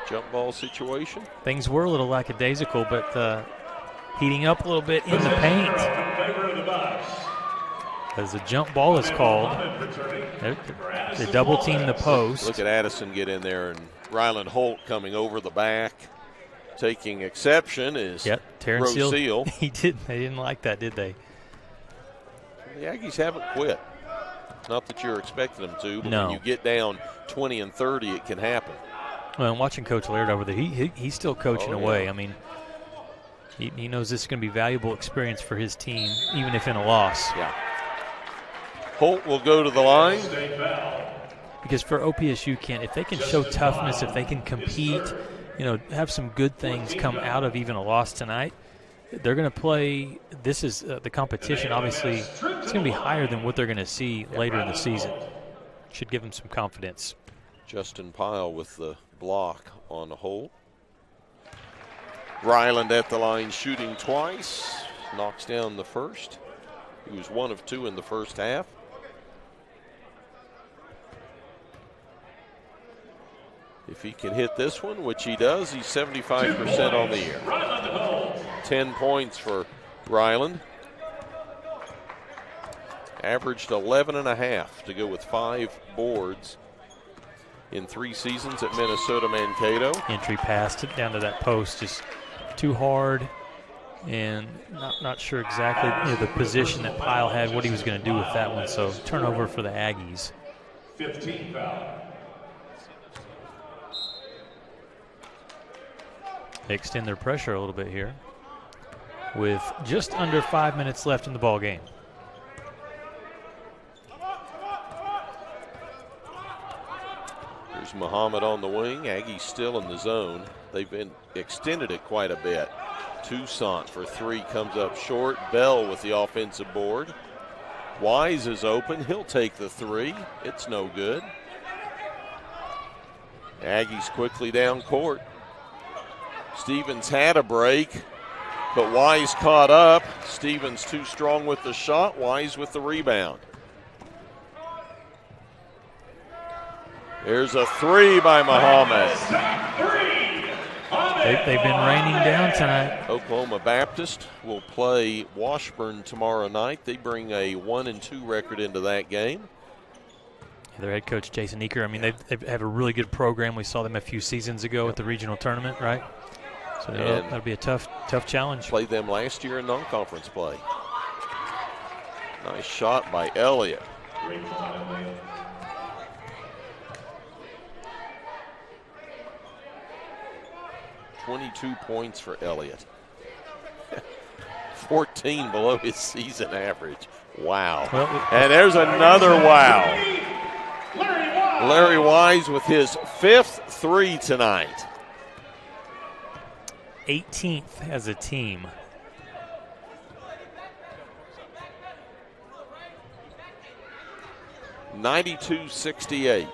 jump ball situation.
Things were a little lackadaisical, but heating up a little bit in the paint. As the jump ball is called, they double team the post.
Look at Addison get in there, and Ryland Holt coming over the back. Taking exception is
Terrence
Seal.
They didn't like that, did they?
The Aggies haven't quit. Not that you're expecting them to, but
no.
When you get down 20 and 30, it can happen.
Well, I'm watching Coach Laird over there. He's still coaching away. I mean, he knows this is going to be valuable experience for his team, even if in a loss.
Yeah. Holt will go to the line.
Because for OPSU, if they can show toughness, if they can compete, have some good things come out of even a loss tonight, they're going to play. This is the competition. Obviously, it's going to be higher than what they're going to see later in the season. Should give them some confidence.
Justin Pyle with the block on Holt. Ryland at the line shooting twice. Knocks down the first. He was 1 of 2 in the first half. If he can hit this one, which he does, he's 75% on the year. 10 points for Ryland. Averaged 11.5 to go with 5 boards in 3 seasons at Minnesota Mankato.
Entry pass down to that post, just too hard, and not sure exactly the position that Pyle had, what he was going to do with that one. So turnover for the Aggies.
15 foul.
They extend their pressure a little bit here with just under 5 minutes left in the ball game.
There's Muhammad on the wing. Aggies still in the zone. They've been extended it quite a bit. Toussaint for 3 comes up short. Bell with the offensive board. Wise is open. He'll take the 3. It's no good. Aggies quickly down court. Stevens had a break, but Wise caught up. Stevens too strong with the shot. Wise with the rebound. There's a 3 by Muhammad.
They've been raining down tonight.
Oklahoma Baptist will play Washburn tomorrow night. They bring a 1-2 record into that game.
Their head coach, Jason Eaker, I mean, they have a really good program. We saw them a few seasons ago at the regional tournament, right? So that'll be a tough challenge.
Played them last year in non-conference play. Nice shot by Elliott. 22 points for Elliott. 14 below his season average. Wow. And there's another wow. Larry Wise with his 5th 3 tonight.
18th as a team.
(92-68).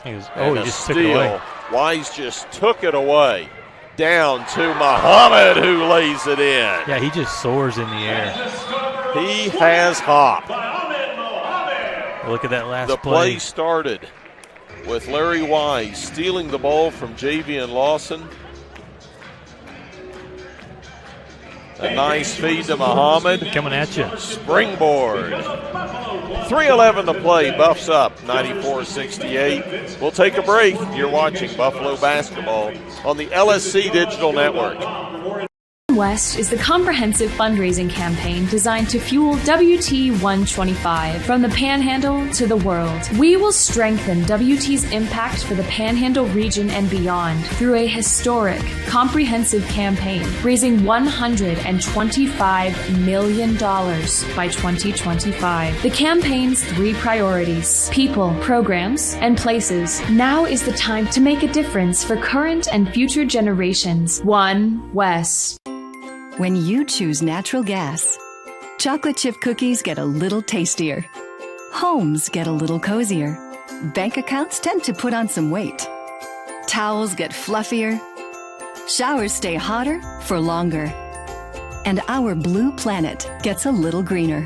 He just took it away.
Wise just took it away. Down to Muhammad, who lays it in.
Yeah, he just soars in the air.
He has hop.
Look at that last
play. The play started with Larry Wise stealing the ball from Javian Lawson. A nice feed to Muhammad.
Coming at you.
Springboard. 3:11 to play. Buffs up 94-68. We'll take a break. You're watching Buffalo basketball on the LSC Digital Network.
West is the comprehensive fundraising campaign designed to fuel WT 125 from the Panhandle to the world. We will strengthen WT's impact for the Panhandle region and beyond through a historic, comprehensive campaign, raising $125 million by 2025. The campaign's 3 priorities: people, programs, and places. Now is the time to make a difference for current and future generations. One West.
When you choose natural gas, chocolate chip cookies get a little tastier. Homes get a little cozier. Bank accounts tend to put on some weight. Towels get fluffier. Showers stay hotter for longer. And our blue planet gets a little greener.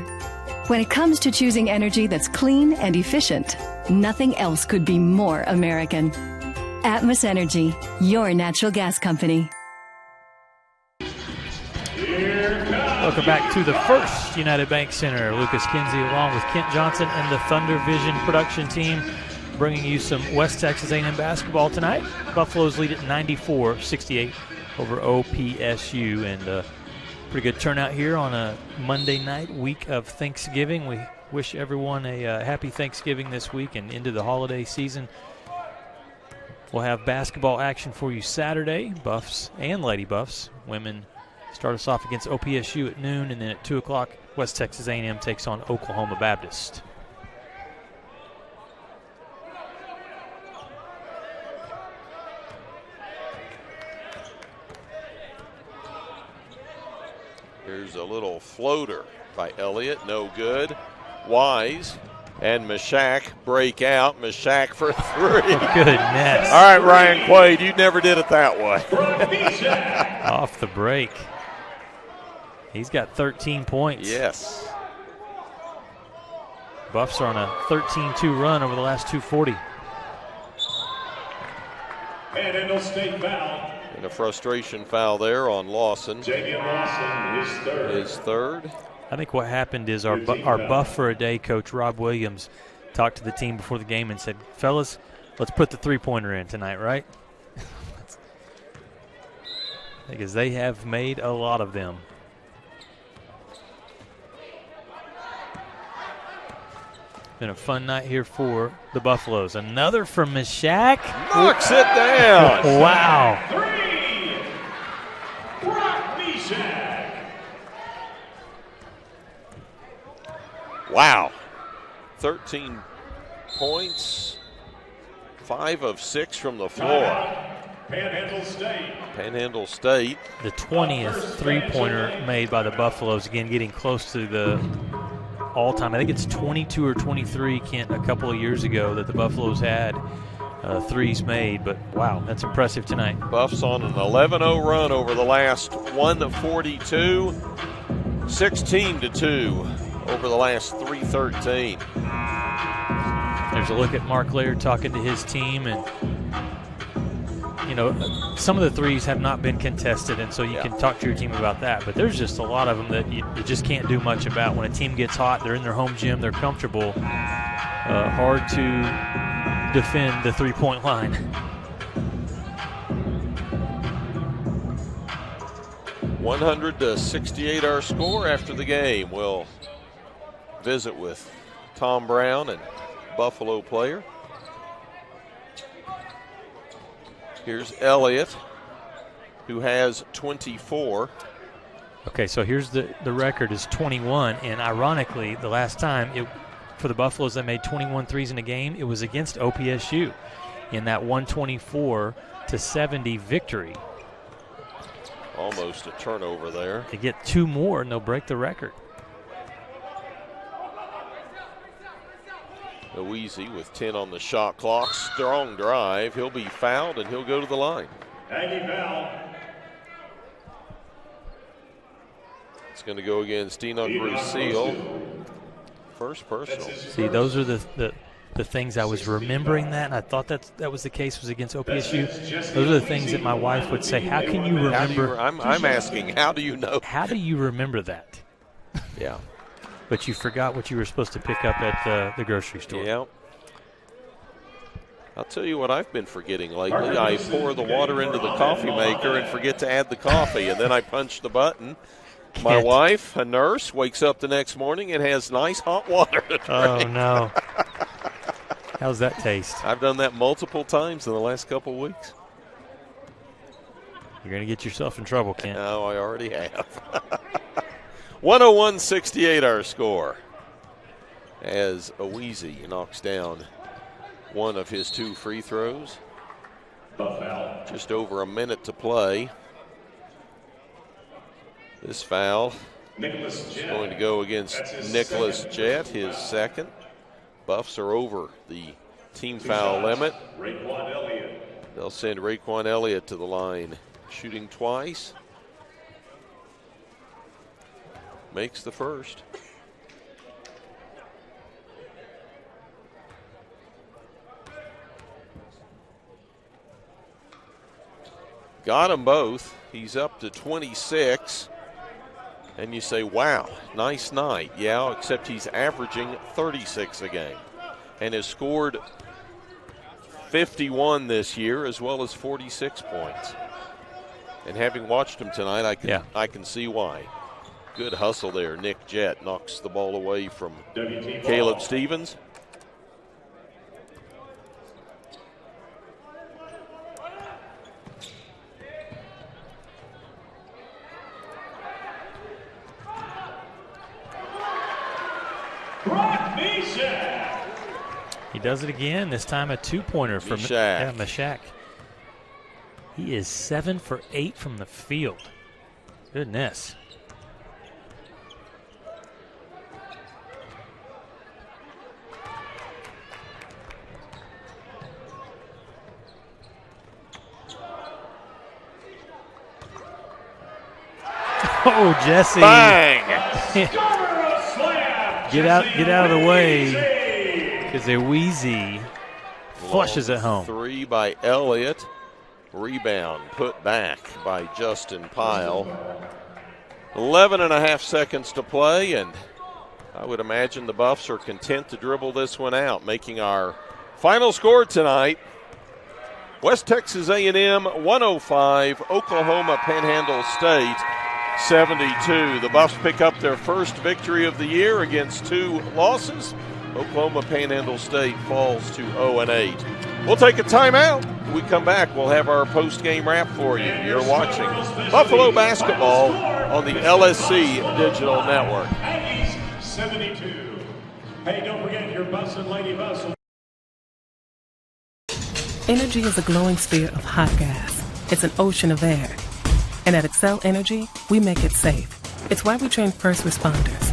When it comes to choosing energy that's clean and efficient, nothing else could be more American. Atmos Energy, your natural gas company.
Welcome back to the First United Bank Center. Lucas Kinsey along with Kent Johnson and the Thunder Vision production team bringing you some West Texas A&M basketball tonight. Buffaloes lead at 94-68 over OPSU, and pretty good turnout here on a Monday night, week of Thanksgiving. We wish everyone a happy Thanksgiving this week and into the holiday season. We'll have basketball action for you Saturday, Buffs and Lady Buffs. Women start us off against OPSU at noon, and then at 2 o'clock, West Texas A&M takes on Oklahoma Baptist.
Here's a little floater by Elliott, no good. Wise and Mashak break out. Mashak for three.
Goodness.
All right, Ryan Quaid, you never did it that way.
Off the break. He's got 13 points.
Yes.
Buffs are on a 13-2 run over the last 240.
Panhandle State foul.
And a frustration foul there on Lawson.
Damian Lawson,
his third.
I think what happened is our Buff for a Day coach, Rob Williams, talked to the team before the game and said, fellas, let's put the three-pointer in tonight, right? Because they have made a lot of them. Been a fun night here for the Buffaloes. Another from Mashak.
Knocks it down.
Wow.
Wow. 13 points, 5 of 6 from the floor.
Panhandle State.
Panhandle State.
The 20th three-pointer made by the Buffaloes, again getting close to the all-time. I think it's 22 or 23, Kent, a couple of years ago that the Buffaloes had threes made. But, wow, that's impressive tonight.
Buffs on an 11-0 run over the last 142, 16-2 over the last 313.
There's a look at Mark Laird talking to his team, and you know, some of the threes have not been contested, and so you can talk to your team about that. But there's just a lot of them that you just can't do much about. When a team gets hot, they're in their home gym, they're comfortable. Hard to defend the three-point line.
$100-68 our score after the game. We'll visit with Tom Brown and Buffalo player. Here's Elliott, who has 24.
Okay, so here's the record is 21, and ironically, the last time for the Buffaloes that made 21 threes in a game, it was against OPSU in that 124-70 victory.
Almost a turnover there.
They get 2 more, and they'll break the record.
Easy with 10 on the shot clock. Strong drive. He'll be fouled, and he'll go to the line.
Aggie foul.
It's going to go against Enoch Bruce-Seal. First personal.
See, those are the things I was remembering that, and I thought that was the case, was against OPSU. Those are the things that my wife would say, how can you remember?
I'm asking, how do you know?
How do you remember that?
Yeah.
But you forgot what you were supposed to pick up at the grocery store.
Yeah. I'll tell you what I've been forgetting lately. I pour the water into the coffee maker and forget to add the coffee, and then I punch the button. My wife, a nurse, wakes up the next morning and has nice hot water to drink.
Oh, no. How's that taste?
I've done that multiple times in the last couple weeks.
You're going to get yourself in trouble, Kent.
No, I already have. 101-68 our score as Oweezy knocks down one of his 2 free throws. Just over a minute to play. This foul is going to go against Nicholas Jett, his second. Buffs are over the team foul limit. They'll send Raekwon Elliott to the line, shooting twice. Makes the first. Got them both. He's up to 26. And you say, wow, nice night. Yeah, except he's averaging 36 a game and has scored 51 this year as well as 46 points. And having watched him tonight, I can see why. Good hustle there. Nick Jett knocks the ball away from Caleb Stevens.
He does it again, this time a two-pointer from Meshach. He is 7 for 8 from the field. Goodness. Oh, Jesse.
Bang!
Get out of the way. Because Eweezy flushes it home.
3 by Elliott. Rebound put back by Justin Pyle. 11.5 seconds to play, and I would imagine the Buffs are content to dribble this one out, making our final score tonight. West Texas A&M 105, Oklahoma Panhandle State 72. The Buffs pick up their first victory of the year against 2 losses. Oklahoma Panhandle State falls to 0-8. We'll take a timeout. When we come back, we'll have our post-game wrap for you. You're watching Buffalo basketball on the LSC Digital Network.
Aggies 72. Hey, don't forget your bus and lady bus.
Energy is a glowing sphere of hot gas. It's an ocean of air. And at Excel Energy, we make it safe. It's why we train first responders.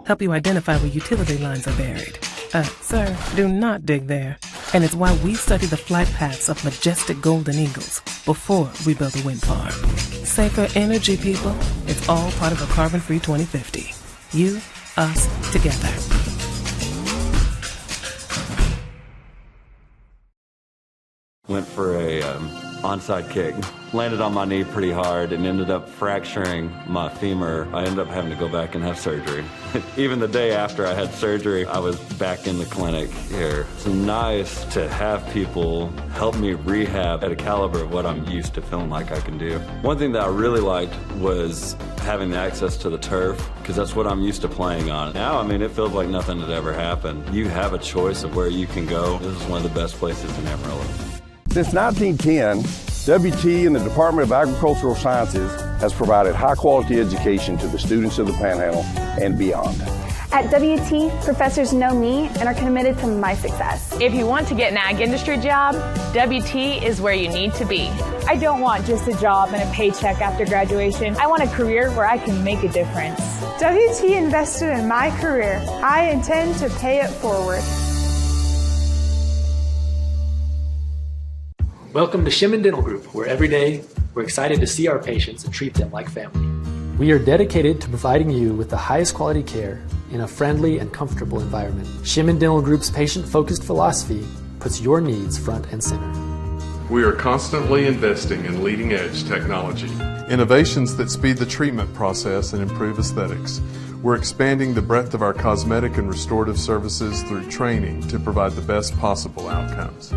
Help you identify where utility lines are buried. Sir, do not dig there. And it's why we study the flight paths of majestic golden eagles before we build a wind farm. Safer energy, people. It's all part of a carbon-free 2050. You, us, together.
Went for a onside kick. Landed on my knee pretty hard and ended up fracturing my femur. I ended up having to go back and have surgery. Even the day after I had surgery, I was back in the clinic here. It's nice to have people help me rehab at a caliber of what I'm used to feeling like I can do. One thing that I really liked was having the access to the turf, because that's what I'm used to playing on. Now, I mean, it feels like nothing had ever happened. You have a choice of where you can go. This is one of the best places in Amarillo.
Since 1910, WT and the Department of Agricultural Sciences has provided high-quality education to the students of the Panhandle and beyond.
At WT, professors know me and are committed to my success.
If you want to get an ag industry job, WT is where you need to be.
I don't want just a job and a paycheck after graduation. I want a career where I can make a difference.
WT invested in my career. I intend to pay it forward.
Welcome to Shimon Dental Group, where every day we're excited to see our patients and treat them like family. We are dedicated to providing you with the highest quality care in a friendly and comfortable environment. Shimon Dental Group's patient-focused philosophy puts your needs front and center.
We are constantly investing in leading-edge technology. Innovations that speed the treatment process and improve aesthetics. We're expanding the breadth of our cosmetic and restorative services through training to provide the best possible outcomes.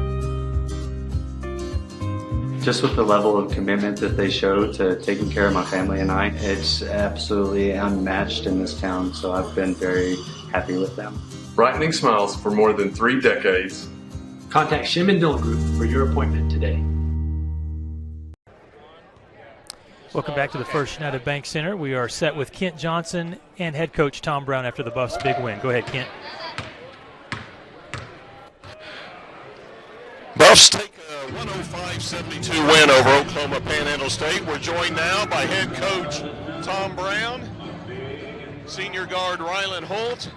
Just with the level of commitment that they show to taking care of my family and I, it's absolutely unmatched in this town, so I've been very happy with them.
Brightening smiles for more than 3 decades.
Contact Shimon Dental Group for your appointment today.
Welcome back to the First United Bank Center. We are set with Kent Johnson and head coach Tom Brown after the Buffs' big win. Go ahead, Kent.
Buffs take a 105-72 win over Oklahoma Panhandle State. We're joined now by head coach Tom Brown, senior guard Rylan Holt,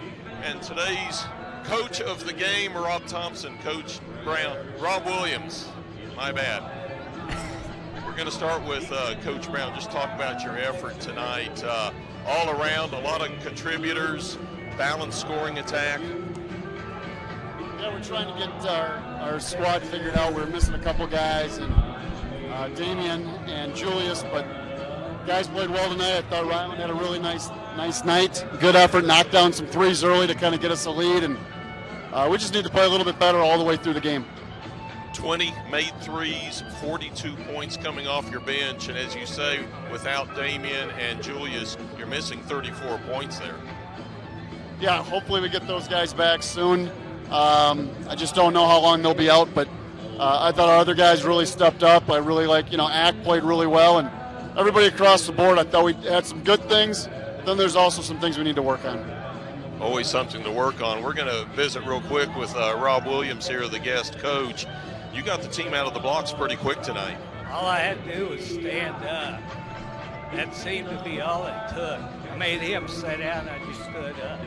and today's Coach of the game, Rob Thompson, Coach Brown, Rob Williams, my bad. We're going to start with Coach Brown. Just talk about your effort tonight. All around, a lot of contributors, balanced scoring attack.
Yeah, we're trying to get our squad figured out. We're missing a couple guys, and Damian and Julius, but guys played well tonight. I thought Ryland had a really nice night. Good effort, knocked down some threes early to kind of get us a lead, and we just need to play a little bit better all the way through the game.
20 made threes, 42 points coming off your bench, and as you say, without Damian and Julius, you're missing 34 points there.
Yeah, hopefully we get those guys back soon. I just don't know how long they'll be out, but I thought our other guys really stepped up. I really Ack played really well, and everybody across the board, I thought we had some good things. Then there's also some things we need to work on.
Always something to work on. We're going to visit real quick with Rob Williams here, the guest coach. You got the team out of the blocks pretty quick tonight.
All I had to do was stand up. That seemed to be all it took. I made him sit down, I just stood up.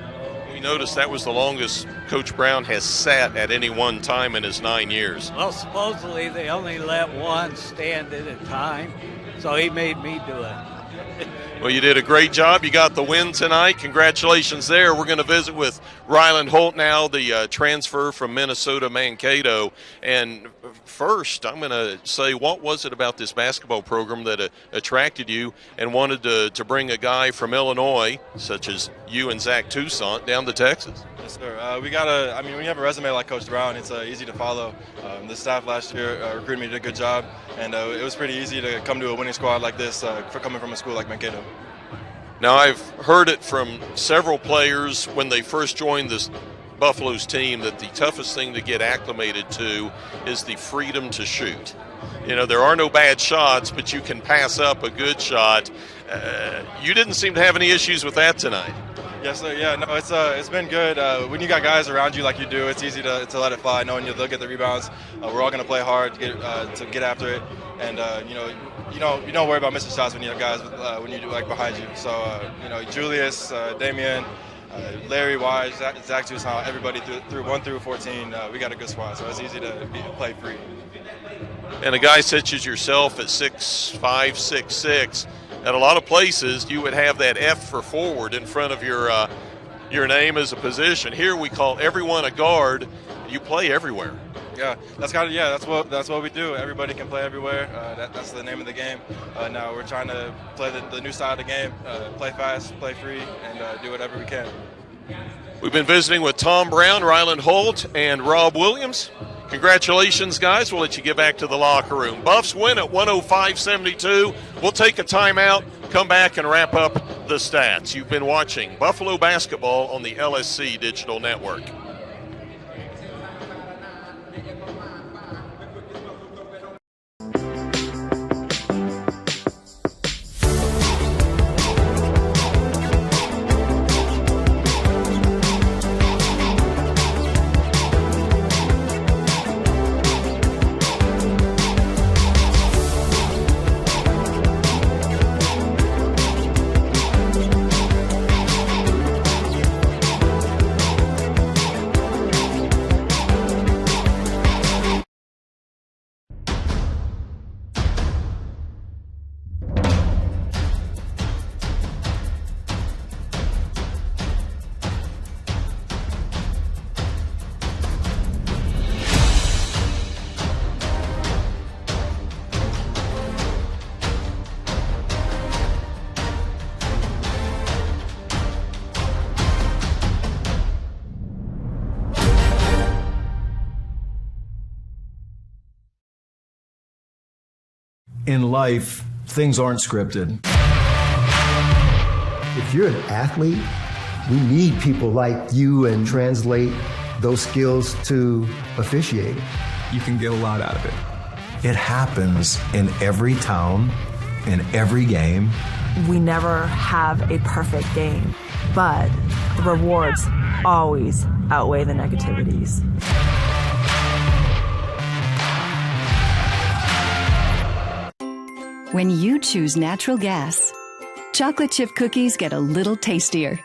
We noticed that was the longest Coach Brown has sat at any one time in his 9 years.
Well, supposedly they only let one stand at a time, so he made me do it.
Well, you did a great job. You got the win tonight. Congratulations there. We're going to visit with Ryland Holt now, the transfer from Minnesota Mankato. And first, I'm going to say, what was it about this basketball program that attracted you and wanted to bring a guy from Illinois, such as you and Zach Toussaint, down to Texas?
Yes, sir. When you have a resume like Coach Brown, it's easy to follow. The staff last year recruited me, did a good job, and it was pretty easy to come to a winning squad like this for coming from a school like Mankato.
Now, I've heard it from several players when they first joined this Buffaloes team that the toughest thing to get acclimated to is the freedom to shoot. There are no bad shots, but you can pass up a good shot. You didn't seem to have any issues with that tonight.
Yes, sir. Yeah, no, it's been good. When you got guys around you like you do, it's easy to let it fly, knowing they'll get the rebounds. We're all going to play hard to get after it, and you don't worry about missing shots when you have guys when you do behind you. So Julius, Damian, Larry Wise, Zach Toussaint, everybody through 1 through 14, we got a good squad, so it's easy to play free.
And a guy such as yourself at 6'5", 6'6", at a lot of places you would have that F for forward in front of your name as a position. Here we call everyone a guard. You play everywhere.
Yeah, that's what we do. Everybody can play everywhere. That's the name of the game. Now we're trying to play the new side of the game, play fast, play free, and do whatever we can.
We've been visiting with Tom Brown, Ryland Holt, and Rob Williams. Congratulations, guys. We'll let you get back to the locker room. Buffs win at 105-72. We'll take a timeout, come back, and wrap up the stats. You've been watching Buffalo basketball on the LSC Digital Network.
In life, things aren't scripted.
If you're an athlete, we need people like you and translate those skills to officiating.
You can get a lot out of it. It happens in every town, in every game.
We never have a perfect game, but the rewards always outweigh the negativities.
When you choose natural gas, chocolate chip cookies get a little tastier.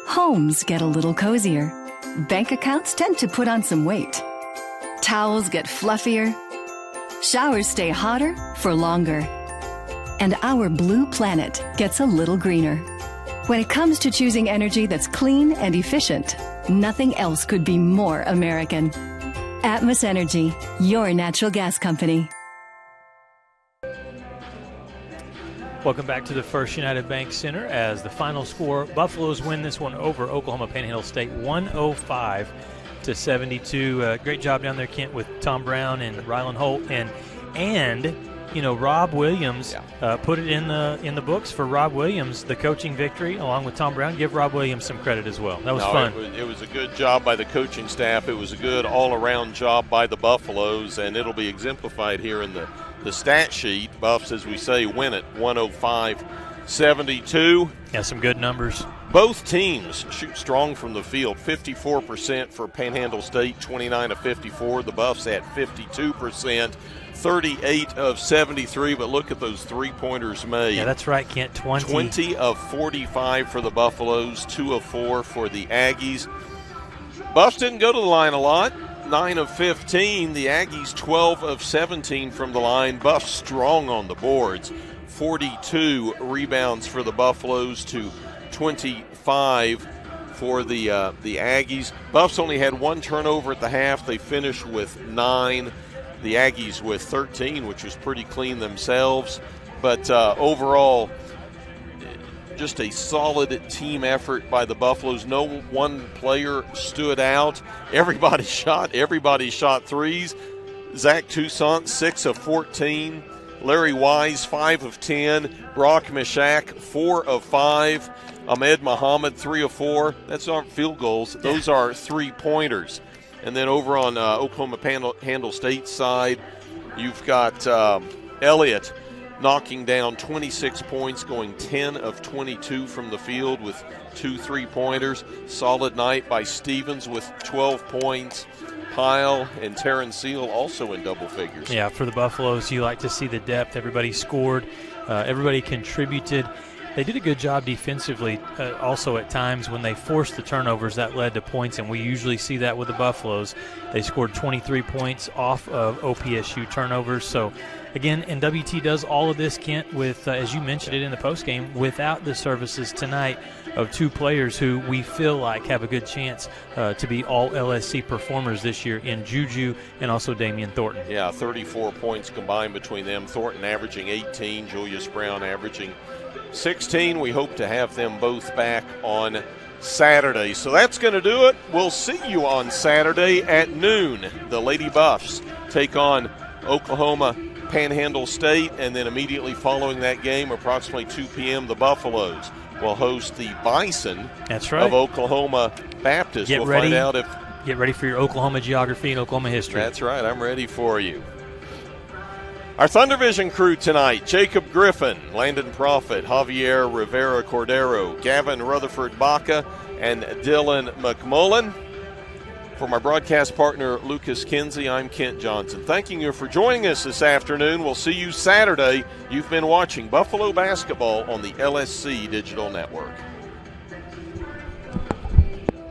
Homes get a little cozier. Bank accounts tend to put on some weight. Towels get fluffier. Showers stay hotter for longer. And our blue planet gets a little greener. When it comes to choosing energy that's clean and efficient, nothing else could be more American. Atmos Energy, your natural gas company.
Welcome back to the First United Bank Center as the final score, Buffaloes win this one over Oklahoma Panhandle State 105-72. Great job down there, Kent, with Tom Brown and Rylan Holt. And you know, Rob Williams put it in the books for Rob Williams, the coaching victory, along with Tom Brown. Give Rob Williams some credit as well. That was fun.
It was a good job by the coaching staff. It was a good all-around job by the Buffaloes, and it'll be exemplified here in the stat sheet. Buffs, as we say, win it 105-72.
Yeah, some good numbers.
Both teams shoot strong from the field. 54% for Panhandle State, 29-54. The Buffs at 52%. 38 of 73, but look at those three-pointers made.
Yeah, that's right, Kent.
20 of 45 for the Buffaloes, 2 of 4 for the Aggies. Buffs didn't go to the line a lot. 9 of 15. The Aggies 12 of 17 from the line. Buffs strong on the boards. 42 rebounds for the Buffaloes to 25 for the Aggies. Buffs only had one turnover at the half. They finished with 9. The Aggies with 13, which was pretty clean themselves. But overall, just a solid team effort by the Buffaloes. No one player stood out. Everybody shot threes. Zach Toussaint, 6 of 14. Larry Wise, 5 of 10. Brock Mishak, 4 of 5. Ahmed Muhammad, 3 of 4. That's aren't field goals. Those are three-pointers. And then over on Oklahoma Panhandle State side, you've got Elliott knocking down 26 points, going 10 of 22 from the field with 2 3-pointers. Solid night by Stevens with 12 points. Pyle and Terran Seal also in double figures.
Yeah, for the Buffaloes, you like to see the depth. Everybody scored. Everybody contributed. They did a good job defensively also at times when they forced the turnovers that led to points, and we usually see that with the Buffaloes. They scored 23 points off of OPSU turnovers. So, again, and WT does all of this, Kent, with, as you mentioned it in the postgame, without the services tonight of 2 players who we feel like have a good chance to be all LSC performers this year in Juju and also Damian Thornton.
Yeah, 34 points combined between them. Thornton averaging 18, Julius Brown averaging 16. We hope to have them both back on Saturday. So that's going to do it. We'll see you on Saturday at noon. The Lady Buffs take on Oklahoma Panhandle State, and then immediately following that game, approximately 2 p.m., the Buffaloes will host the Bison
of
Oklahoma Baptist.
Get ready for your Oklahoma geography and Oklahoma history.
That's right. I'm ready for you. Our Thunder Vision crew tonight: Jacob Griffin, Landon Profit, Javier Rivera Cordero, Gavin Rutherford Baca, and Dylan McMullen. For my broadcast partner, Lucas Kinsey, I'm Kent Johnson. Thanking you for joining us this afternoon. We'll see you Saturday. You've been watching Buffalo basketball on the LSC Digital Network.